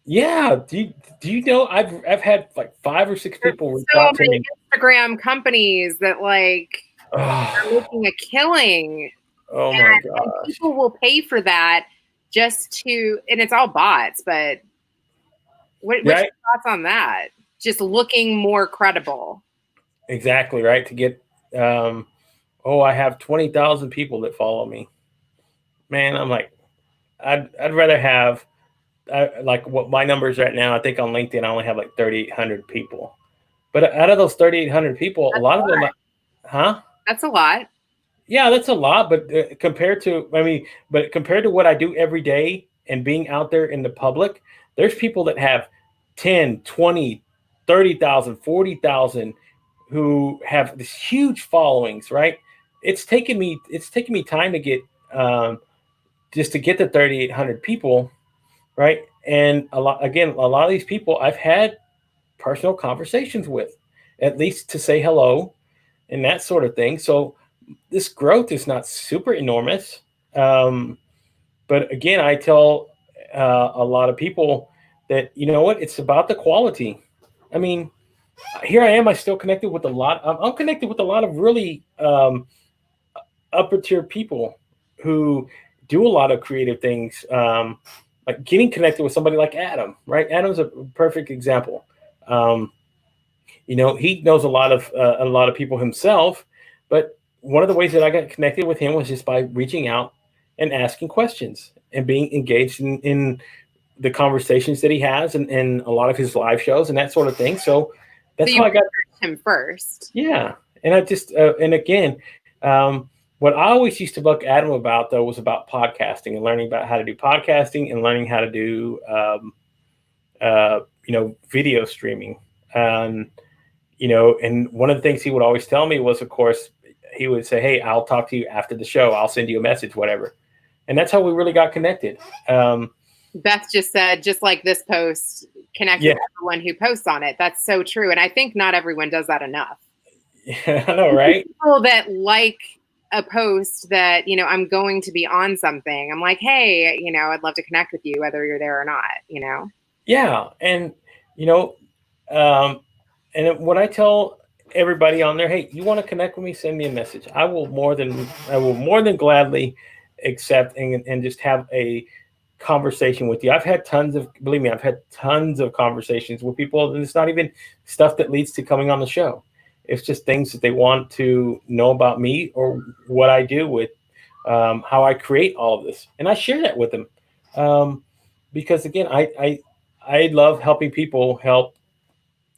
yeah. Do you know I've had like 5 or 6 There's people reach so out to many me. Instagram companies that are Oh, making a killing, oh my and gosh. people will pay for that and it's all bots, but what's Right? your thoughts on that? Just looking more credible. Exactly, right. To get I have 20,000 people that follow me. Man, I'm like, I'd rather have like what my numbers right now. I think on LinkedIn I only have like 3,800 people. But out of those 3,800 people, a That's lot a of them, lot. huh? That's a lot. Yeah, that's a lot, but compared to what I do every day and being out there in the public, there's people that have 10, 20, 30,000, 40,000 who have this huge followings, right? It's taken me time to get just to get to 3,800 people, right? And a lot of these people I've had personal conversations with, at least to say hello and that sort of thing. So this growth is not super enormous. Um, but again, I tell a lot of people that, you know what, it's about the quality. I mean, here I am. I still connected with a lot. I'm connected with a lot of really upper tier people who do a lot of creative things, like getting connected with somebody like Adam, right? Adam's a perfect example. Um, he knows a lot of people himself, but one of the ways that I got connected with him was just by reaching out and asking questions and being engaged in the conversations that he has and a lot of his live shows and that sort of thing. So that's how I got him first. Yeah. And I just, and again, what I always used to book Adam about, though, was about podcasting and learning about how to do podcasting and learning how to do, video streaming. And one of the things he would always tell me was, of course, he would say, "Hey, I'll talk to you after the show. I'll send you a message, whatever." And that's how we really got connected. Beth just said, just like this post, connect with everyone who posts on it. That's so true. And I think not everyone does that enough. Yeah, I know, right? People that like a post that, I'm going to be on something. I'm like, hey, I'd love to connect with you, whether you're there or not, Yeah. And, and what I tell everybody on there, hey, you want to connect with me, send me a message. I will more than gladly accept and just have a conversation with you. Believe me, I've had tons of conversations with people, and it's not even stuff that leads to coming on the show. It's just things that they want to know about me or what I do with how I create all of this, and I share that with them because again, I love helping people help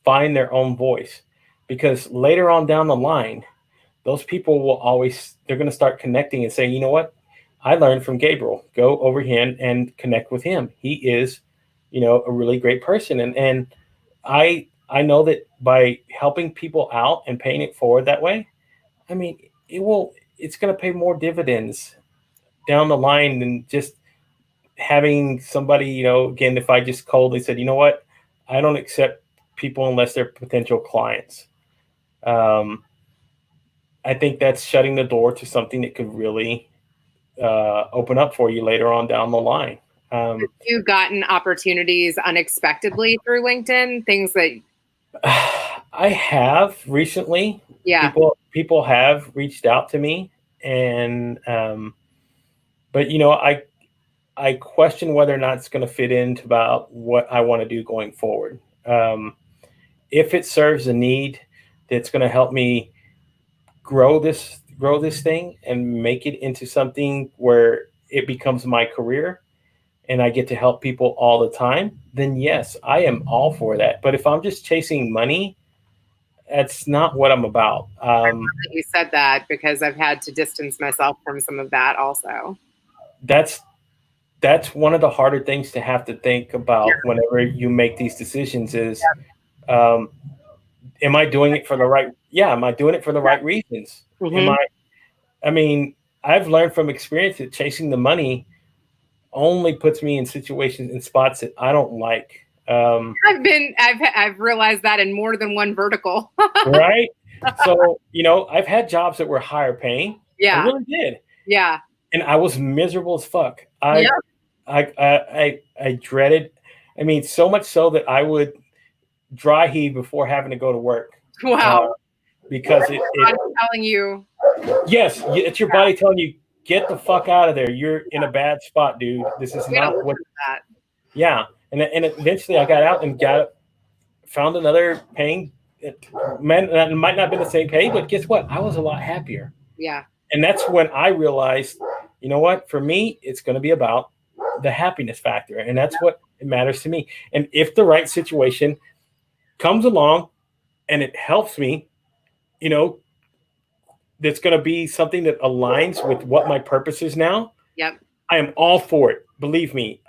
find their own voice, because later on down the line, those people they're going to start connecting and saying, you know what, I learned from Gabriel. Go over here and connect with him. He is, a really great person, and I know that by helping people out and paying it forward that way, I mean, it's going to pay more dividends down the line than just having somebody, again, if I just coldly said, you know what, I don't accept people unless they're potential clients. I think that's shutting the door to something that could really open up for you later on down the line. Have you gotten opportunities unexpectedly through LinkedIn? Things that I have recently. Yeah. People have reached out to me, and but I question whether or not it's going to fit into about what I want to do going forward. If it serves a need that's going to help me grow this thing and make it into something where it becomes my career and I get to help people all the time, then yes, I am all for that. But if I'm just chasing money, that's not what I'm about. I love that you said that, because I've had to distance myself from some of that also. That's one of the harder things to have to think about whenever you make these decisions is, am I doing it for the right? Yeah. Am I doing it for the right reasons? Mm-hmm. I've learned from experience that chasing the money only puts me in situations and spots that I don't like. I've realized that in more than one vertical. Right. So, I've had jobs that were higher paying. Yeah. I really did. Yeah. And I was miserable as fuck. I dreaded, so much so that I would dry heave before having to go to work. Wow. Because it's telling you. Yes, it's your body telling you, get the fuck out of there. You're in a bad spot, dude. This is not what. That. Yeah, and eventually I got out and found another paying. It might not have been the same pay, but guess what? I was a lot happier. Yeah. And that's when I realized, you know what? For me, it's going to be about the happiness factor, and that's what matters to me. And if the right situation comes along and it helps me, that's going to be something that aligns with what my purpose is now. Yep. I am all for it. Believe me.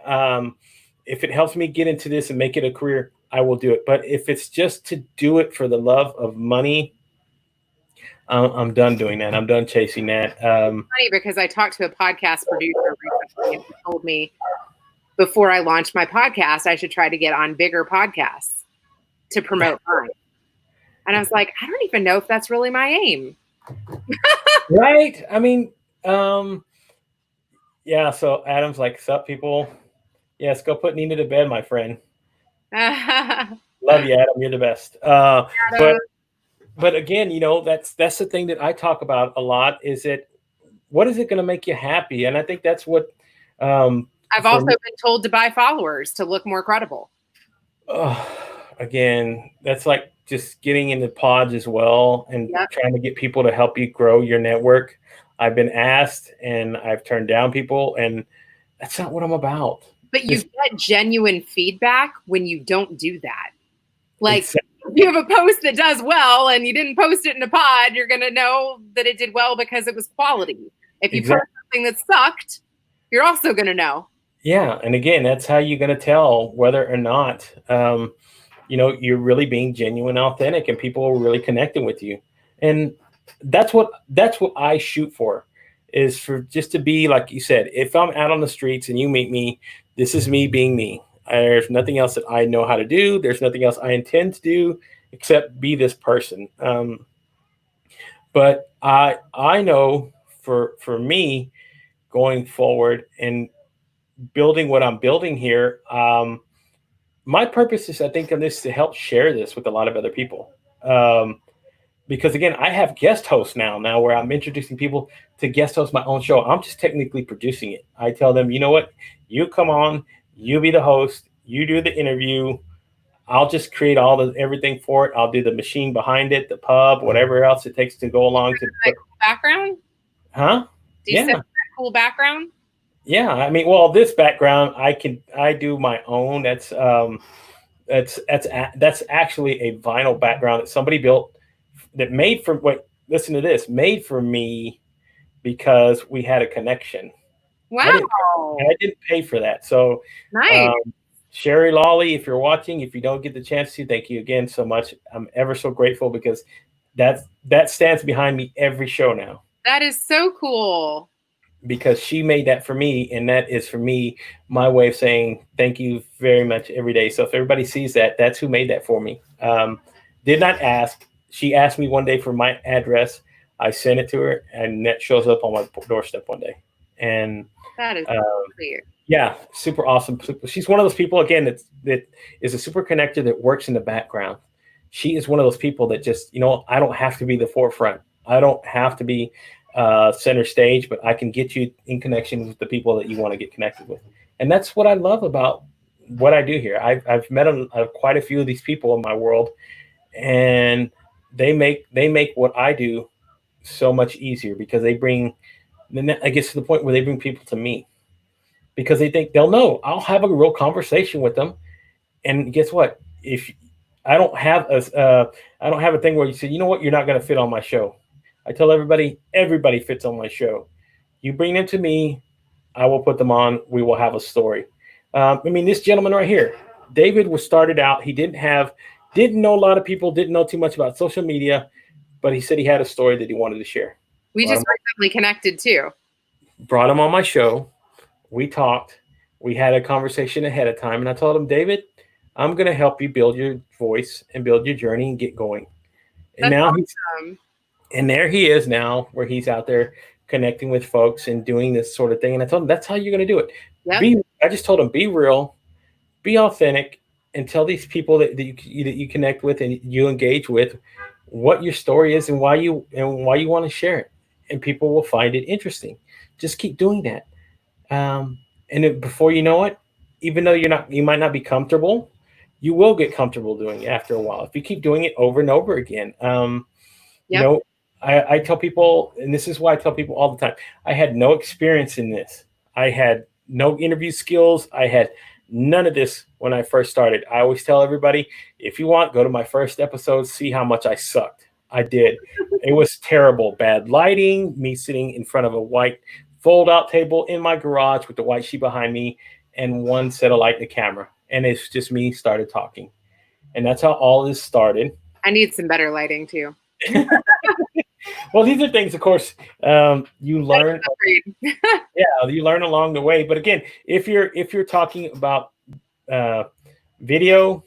If it helps me get into this and make it a career, I will do it. But if it's just to do it for the love of money, I'm done doing that. I'm done chasing that. It's funny because I talked to a podcast producer recently, and he told me before I launched my podcast, I should try to get on bigger podcasts to promote mine. And I was like, I don't even know if that's really my aim. Right. Yeah. So Adam's like, sup, people? Yes, go put Nina to bed, my friend. Love you, Adam. You're the best. But again, that's the thing that I talk about a lot, is that what is it going to make you happy? And I think that's what I've also been told to buy followers to look more credible. Again, that's like just getting into pods as well and trying to get people to help you grow your network. I've been asked and I've turned down people, and that's not what I'm about. But you get genuine feedback when you don't do that. Like, if you have a post that does well and you didn't post it in a pod, you're going to know that it did well because it was quality. If you post something that sucked, you're also going to know. Yeah. And again, that's how you're going to tell whether or not, you're really being genuine, authentic, and people are really connecting with you. And that's what I shoot for, is for just to be, like you said, if I'm out on the streets and you meet me, this is me being me. There's nothing else that I know how to do. There's nothing else I intend to do except be this person. But I know for me going forward and building what I'm building here, my purpose is, I think, on this to help share this with a lot of other people. Because again, I have guest hosts now where I'm introducing people to guest host my own show. I'm just technically producing it. I tell them, you know what, you come on, you be the host, you do the interview. I'll just create everything for it. I'll do the machine behind it, the pub, whatever else it takes to go along to cool background. Huh? Do you set that cool background? Yeah, I mean, well, this background I do my own. That's actually a vinyl background that somebody built, that made for listen to this, made for me because we had a connection. Wow. I didn't pay for that. So nice. Sherry Lawley, if you're watching, if you don't get the chance to, thank you again so much. I'm ever so grateful, because that stands behind me every show now. That is so cool. Because she made that for me, and that is, for me, my way of saying thank you very much every day. So if everybody sees that, that's who made that for me. Did not ask. She asked me one day for my address. I sent it to her, and that shows up on my doorstep one day. And that is clear. Yeah, super awesome. She's one of those people, again, that is a super connector that works in the background. She is one of those people that just, I don't have to be the forefront. I don't have to be center stage, but I can get you in connection with the people that you want to get connected with. And that's what I love about what I do here. I've met quite a few of these people in my world, and they make what I do so much easier, because they bring, then I guess, to the point where they bring people to me, because they think they'll know I'll have a real conversation with them. And guess what? If I don't have a thing where you say, you know what, you're not going to fit on my show. I tell everybody fits on my show. You bring them to me, I will put them on. We will have a story. I mean, this gentleman right here, David, was started out. He didn't know a lot of people, didn't know too much about social media, but he said he had a story that he wanted to share. We just recently connected too. Brought him on my show. We talked. We had a conversation ahead of time, and I told him, David, I'm going to help you build your voice and build your journey and get going. And now awesome. And there he is now, where he's out there connecting with folks and doing this sort of thing. And I told him, that's how you're going to do it. Yep. I just told him, be real, be authentic, and tell these people that you connect with and you engage with what your story is and why you want to share it. And people will find it interesting. Just keep doing that. And before you know it, even though you might not be comfortable, you will get comfortable doing it after a while. If you keep doing it over and over again. I tell people, and this is why I tell people all the time, I had no experience in this. I had no interview skills. I had none of this when I first started. I always tell everybody, if you want, go to my first episode, see how much I sucked. I did. It was terrible. Bad lighting, me sitting in front of a white fold-out table in my garage with the white sheet behind me and one set of light in the camera. And it's just me started talking. And that's how all this started. I need some better lighting too. Well, these are things, of course, you learn. You learn along the way. But again, if you're talking about video,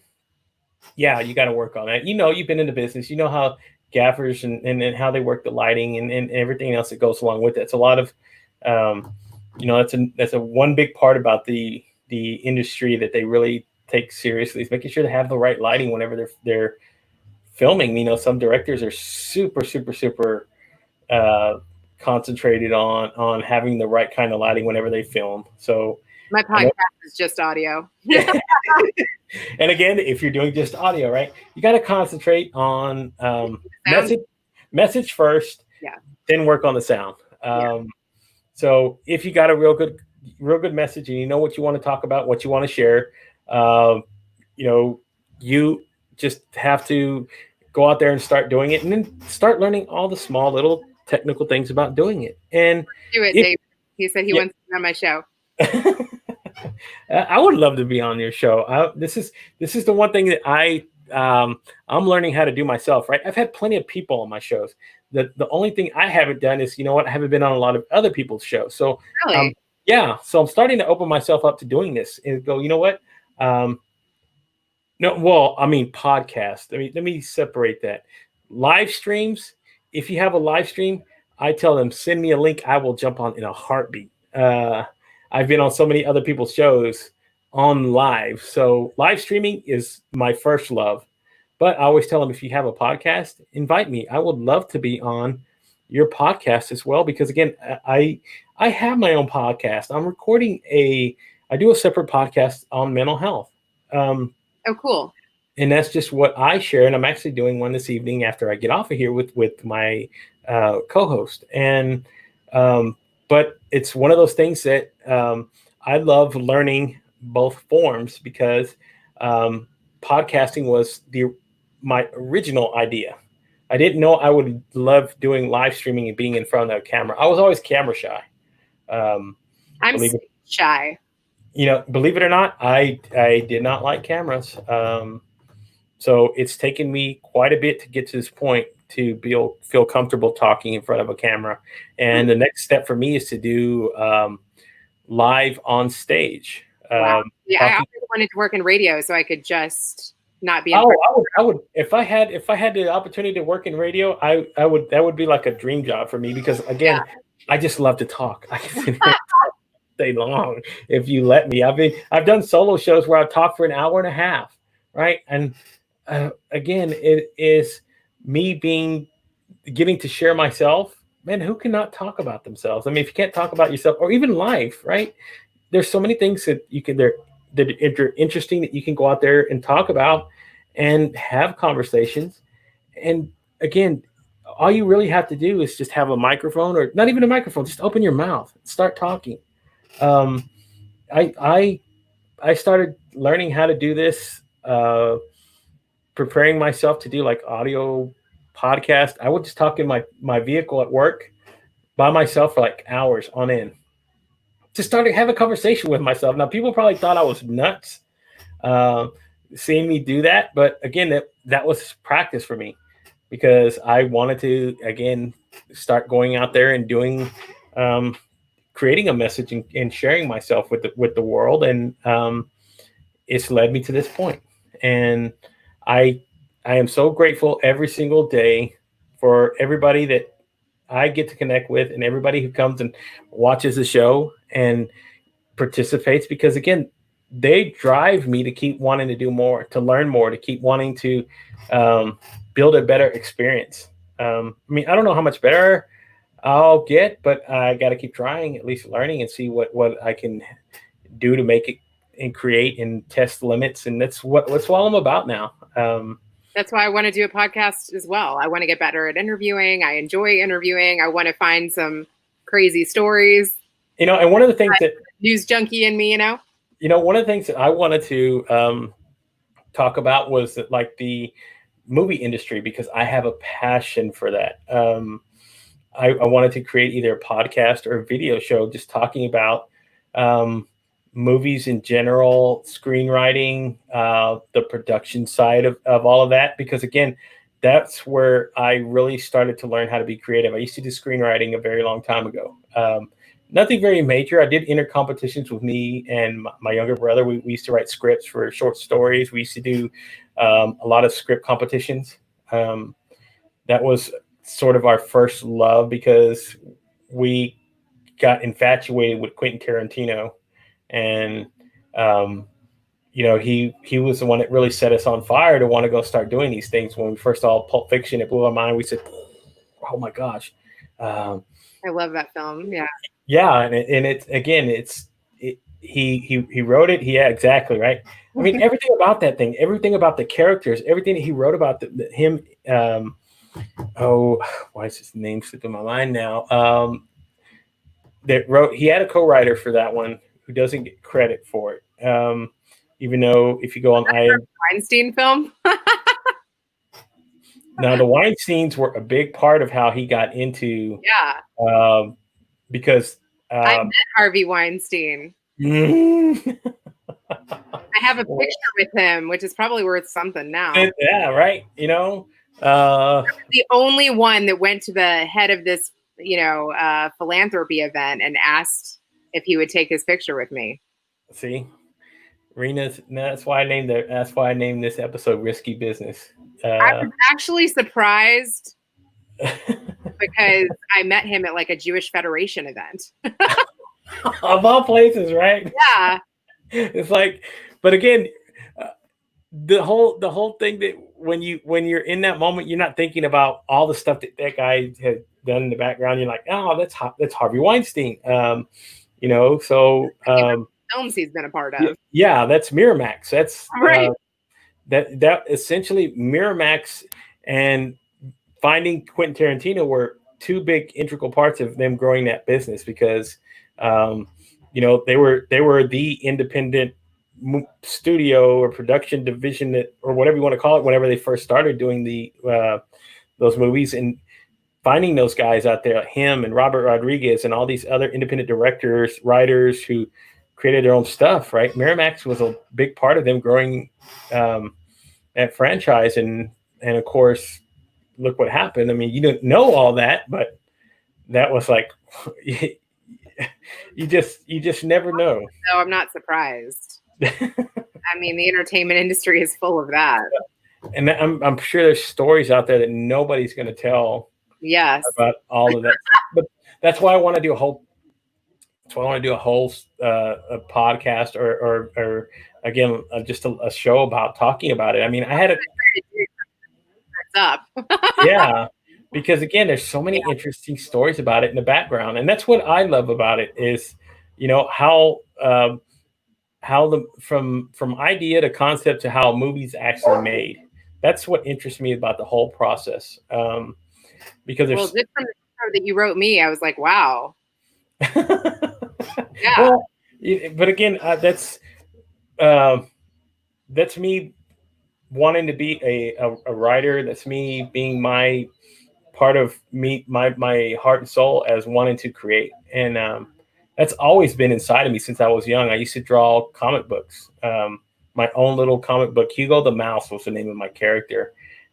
you got to work on that. You've been in the business. You know how gaffers and how they work the lighting and everything else that goes along with it. It's a lot of, that's a one big part about the industry that they really take seriously, is making sure to have the right lighting whenever they're filming. Some directors are super, super, super concentrated on having the right kind of lighting whenever they film. So my podcast is just audio. And again, if you're doing just audio, right, you got to concentrate on message first, then work on the sound. So if you got a real good message and you know what you want to talk about, what you want to share, you just have to go out there and start doing it, and then start learning all the small little technical things about doing it. And do it, Dave. He said he wants to be on my show. I would love to be on your show. This is the one thing that I'm learning how to do myself. Right, I've had plenty of people on my shows. The only thing I haven't done is, I haven't been on a lot of other people's shows. So really? So I'm starting to open myself up to doing this and go, you know what? Podcast. Let me separate that. Live streams. If you have a live stream, I tell them, send me a link. I will jump on in a heartbeat. I've been on so many other people's shows on live. So live streaming is my first love. But I always tell them, if you have a podcast, invite me. I would love to be on your podcast as well, because again, I have my own podcast. I'm recording I do a separate podcast on mental health. Oh, cool. And that's just what I share. And I'm actually doing one this evening after I get off of here with my co-host. And but it's one of those things that I love learning both forms, because podcasting was my original idea. I didn't know I would love doing live streaming and being in front of a camera. I was always camera shy. I'm shy. Believe it or not, I did not like cameras. So it's taken me quite a bit to get to this point to feel comfortable talking in front of a camera. And the next step for me is to do live on stage. Wow. I always wanted to work in radio so I could just not be. I would. If I had the opportunity to work in radio, I would. That would be like a dream job for me, because again, I just love to talk. I can talk day long if you let me. I've done solo shows where I've talked for an hour and a half, right? And again, it is me getting to share myself. Man, who cannot talk about themselves? I mean, if you can't talk about yourself or even life, right? There's so many things that you can that are interesting that you can go out there and talk about and have conversations. And again, all you really have to do is just have a microphone, or not even a microphone, just open your mouth, start talking. I started learning how to do this, preparing myself to do like audio podcast. I would just talk in my vehicle at work by myself for like hours on end. Just started to have a conversation with myself. Now, people probably thought I was nuts seeing me do that. But again, that was practice for me, because I wanted to, again, start going out there and doing, creating a message and sharing myself with the world. And it's led me to this point. And I am so grateful every single day for everybody that I get to connect with, and everybody who comes and watches the show and participates, because again, they drive me to keep wanting to do more, to learn more, to keep wanting to build a better experience. I mean, I don't know how much better I'll get, but I got to keep trying, at least learning, and see what I can do to make it and create and test limits. And that's what I'm about now. That's why I want to do a podcast as well. I want to get better at interviewing. I enjoy interviewing. I want to find some crazy stories. And one of the things that news junkie in me, one of the things that I wanted to talk about was that, like, the movie industry, because I have a passion for that. I wanted to create either a podcast or a video show just talking about movies in general, screenwriting, the production side of all of that, because again, that's where I really started to learn how to be creative. I used to do screenwriting a very long time ago. Nothing very major. I did enter competitions with me and my younger brother. We used to write scripts for short stories. We used to do a lot of script competitions. That was sort of our first love, because we got infatuated with Quentin Tarantino. And, he was the one that really set us on fire to want to go start doing these things. When we first saw Pulp Fiction, it blew our mind. We said, oh my gosh. I love that film. Yeah. Yeah, and he wrote it. Yeah, exactly right. I mean, everything about that thing, everything about the characters, everything that he wrote about him. Oh, why is his name slipping my mind now? He had a co-writer for that one who doesn't get credit for it. Even though if you go on Weinstein film. Now the Weinsteins were a big part of how he got into because I met Harvey Weinstein. I have a picture with him, which is probably worth something now. Yeah, right. The only one that went to the head of this, philanthropy event and asked if he would take his picture with me. See, Reena's. That's why I named this episode "Risky Business." I was actually surprised because I met him at like a Jewish Federation event. Of all places, right? Yeah. It's like, but again, the whole thing that when you're in that moment, you're not thinking about all the stuff that guy had done in the background. You're like, oh, that's Harvey Weinstein. Films he's been a part of. Yeah, that's Miramax. That's right. That essentially Miramax and finding Quentin Tarantino were two big integral parts of them growing that business because they were the independent studio or production division or whatever you want to call it whenever they first started doing those movies, and finding those guys out there, him and Robert Rodriguez and all these other independent directors, writers who created their own stuff, right? Miramax was a big part of them growing that franchise, and of course, look what happened. I mean, you didn't know all that, but that was like you just never know. No, I'm not surprised. I mean, the entertainment industry is full of that. And I'm sure there's stories out there that nobody's going to tell. Yes. About all of that. But that's why I want to do a whole. That's why I want to do a whole a podcast or again just a show about talking about it. I mean, I had up. Yeah, because again, there's so many interesting stories about it in the background, and that's what I love about it is, how from idea to concept to how movies actually made. That's what interests me about the whole process. Because there's just from the show that you wrote me, I was like, wow. Yeah. Well, but again, that's me wanting to be a writer. That's me being my part of me, my heart and soul as wanting to create. And that's always been inside of me since I was young. I used to draw comic books. My own little comic book. Hugo the Mouse was the name of my character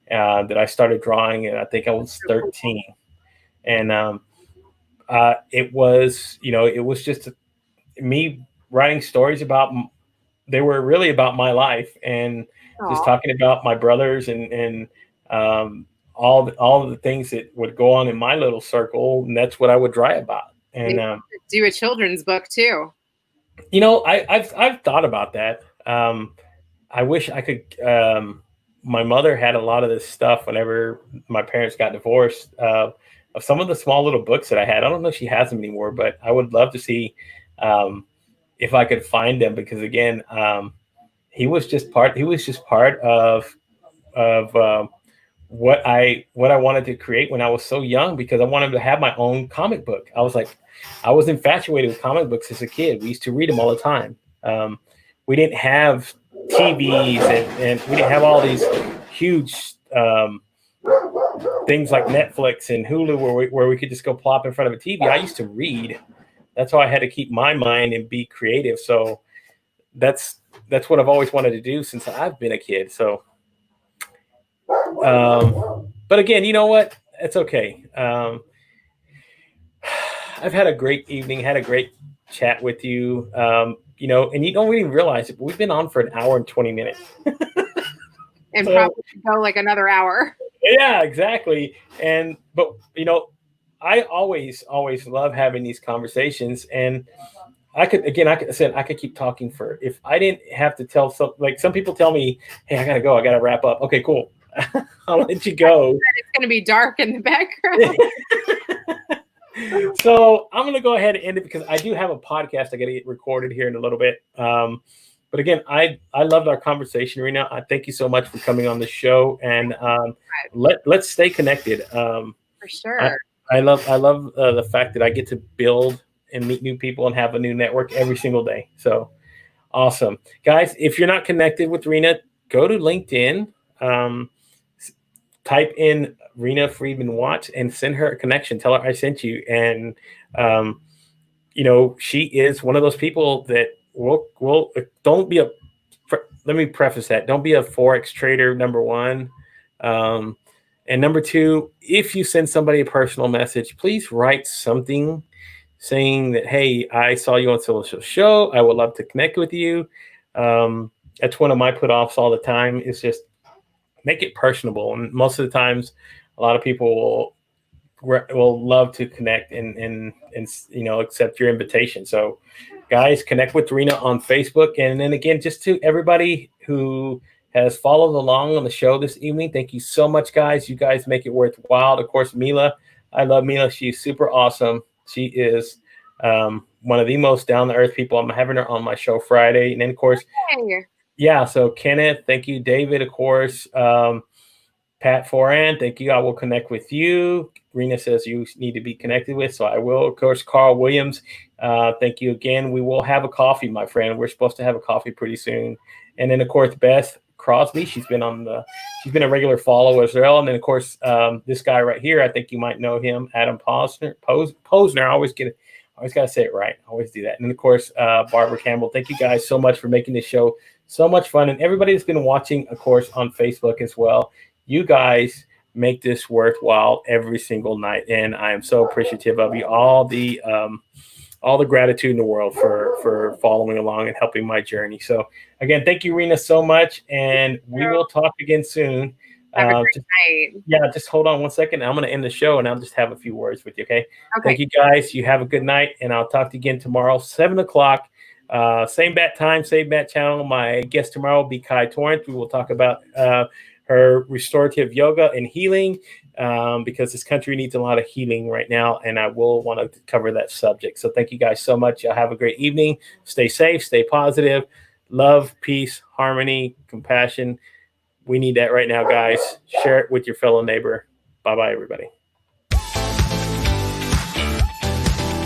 that I started drawing, and I think I was 13. And it was just me writing stories they were really about my life and just talking about my brothers and all of the things that would go on in my little circle, and that's what I would write about. And do a children's book too. I've thought about that. I wish I could. My mother had a lot of this stuff whenever my parents got divorced. Of some of the small little books that I had. I don't know if she has them anymore, but I would love to see if I could find them, because again, he was just part of what I wanted to create when I was so young, because I wanted to have my own comic book. I was infatuated with comic books as a kid. We used to read them all the time. We didn't have TVs and we didn't have all these huge things like Netflix and Hulu where we could just go plop in front of a TV. I used to read. That's how I had to keep my mind and be creative. So that's what I've always wanted to do since I've been a kid. So, but again, you know what? It's okay. I've had a great evening, had a great chat with you. And you don't even realize it, but we've been on for an hour and 20 minutes. And probably go like another hour. Yeah, exactly. But I always love having these conversations, and I could keep talking if I didn't have to tell some people tell me, hey, I gotta go, I gotta wrap up. Okay, cool. I'll let you go. It's gonna be dark in the background. So I'm going to go ahead and end it because I do have a podcast I got to get recorded here in a little bit. But again, I loved our conversation, Reena. I thank you so much for coming on the show, and let's stay connected. For sure. I love the fact that I get to build and meet new people and have a new network every single day. So awesome, guys! If you're not connected with Reena, go to LinkedIn. Um, Type in Reena Friedman Watts and send her a connection. Tell her I sent you. And she is one of those people that will don't be a. Let me preface that. Don't be a forex trader. Number one, and number two, if you send somebody a personal message, please write something saying that, hey, I saw you on social show. I would love to connect with you. That's one of my put offs all the time. Is just make it personable. And most of the times, a lot of people will love to connect and accept your invitation. So, guys, connect with Reena on Facebook. And then again, just to everybody who has followed along on the show this evening, thank you so much, guys. You guys make it worthwhile. Of course, Mila, I love Mila. She's super awesome. She is one of the most down to earth people. I'm having her on my show Friday. And then, of course, yeah. So Kenneth, thank you. David, of course. Pat Foran, thank you. I will connect with you. Reena says you need to be connected with, so I will. Of course, Carl Williams, thank you again. We will have a coffee, my friend. We're supposed to have a coffee pretty soon. And then, of course, Beth Crosby, she's been a regular follower as well. And then, of course, this guy right here, I think you might know him, Adam Posner. I always got to say it right. I always do that. And then, of course, Barbara Campbell. Thank you guys so much for making this show so much fun. And everybody that's been watching, of course, on Facebook as well. You guys make this worthwhile every single night, and I am so appreciative of you. All the gratitude in the world for following along and helping my journey. So again, thank you, Reena, so much, and we will talk again soon. Have a great night. Yeah, just hold on one second. I'm going to end the show, and I'll just have a few words with you. Okay. Thank you, guys. You have a good night, and I'll talk to you again tomorrow, 7:00. Same bat time, same bat channel. My guest tomorrow will be Kai Torrance. We will talk about her restorative yoga and healing, because this country needs a lot of healing right now, and I will want to cover that subject. So thank you guys so much. Y'all have a great evening. Stay safe, stay positive. Love, peace, harmony, compassion. We need that right now, guys. Share it with your fellow neighbor. Bye-bye, everybody.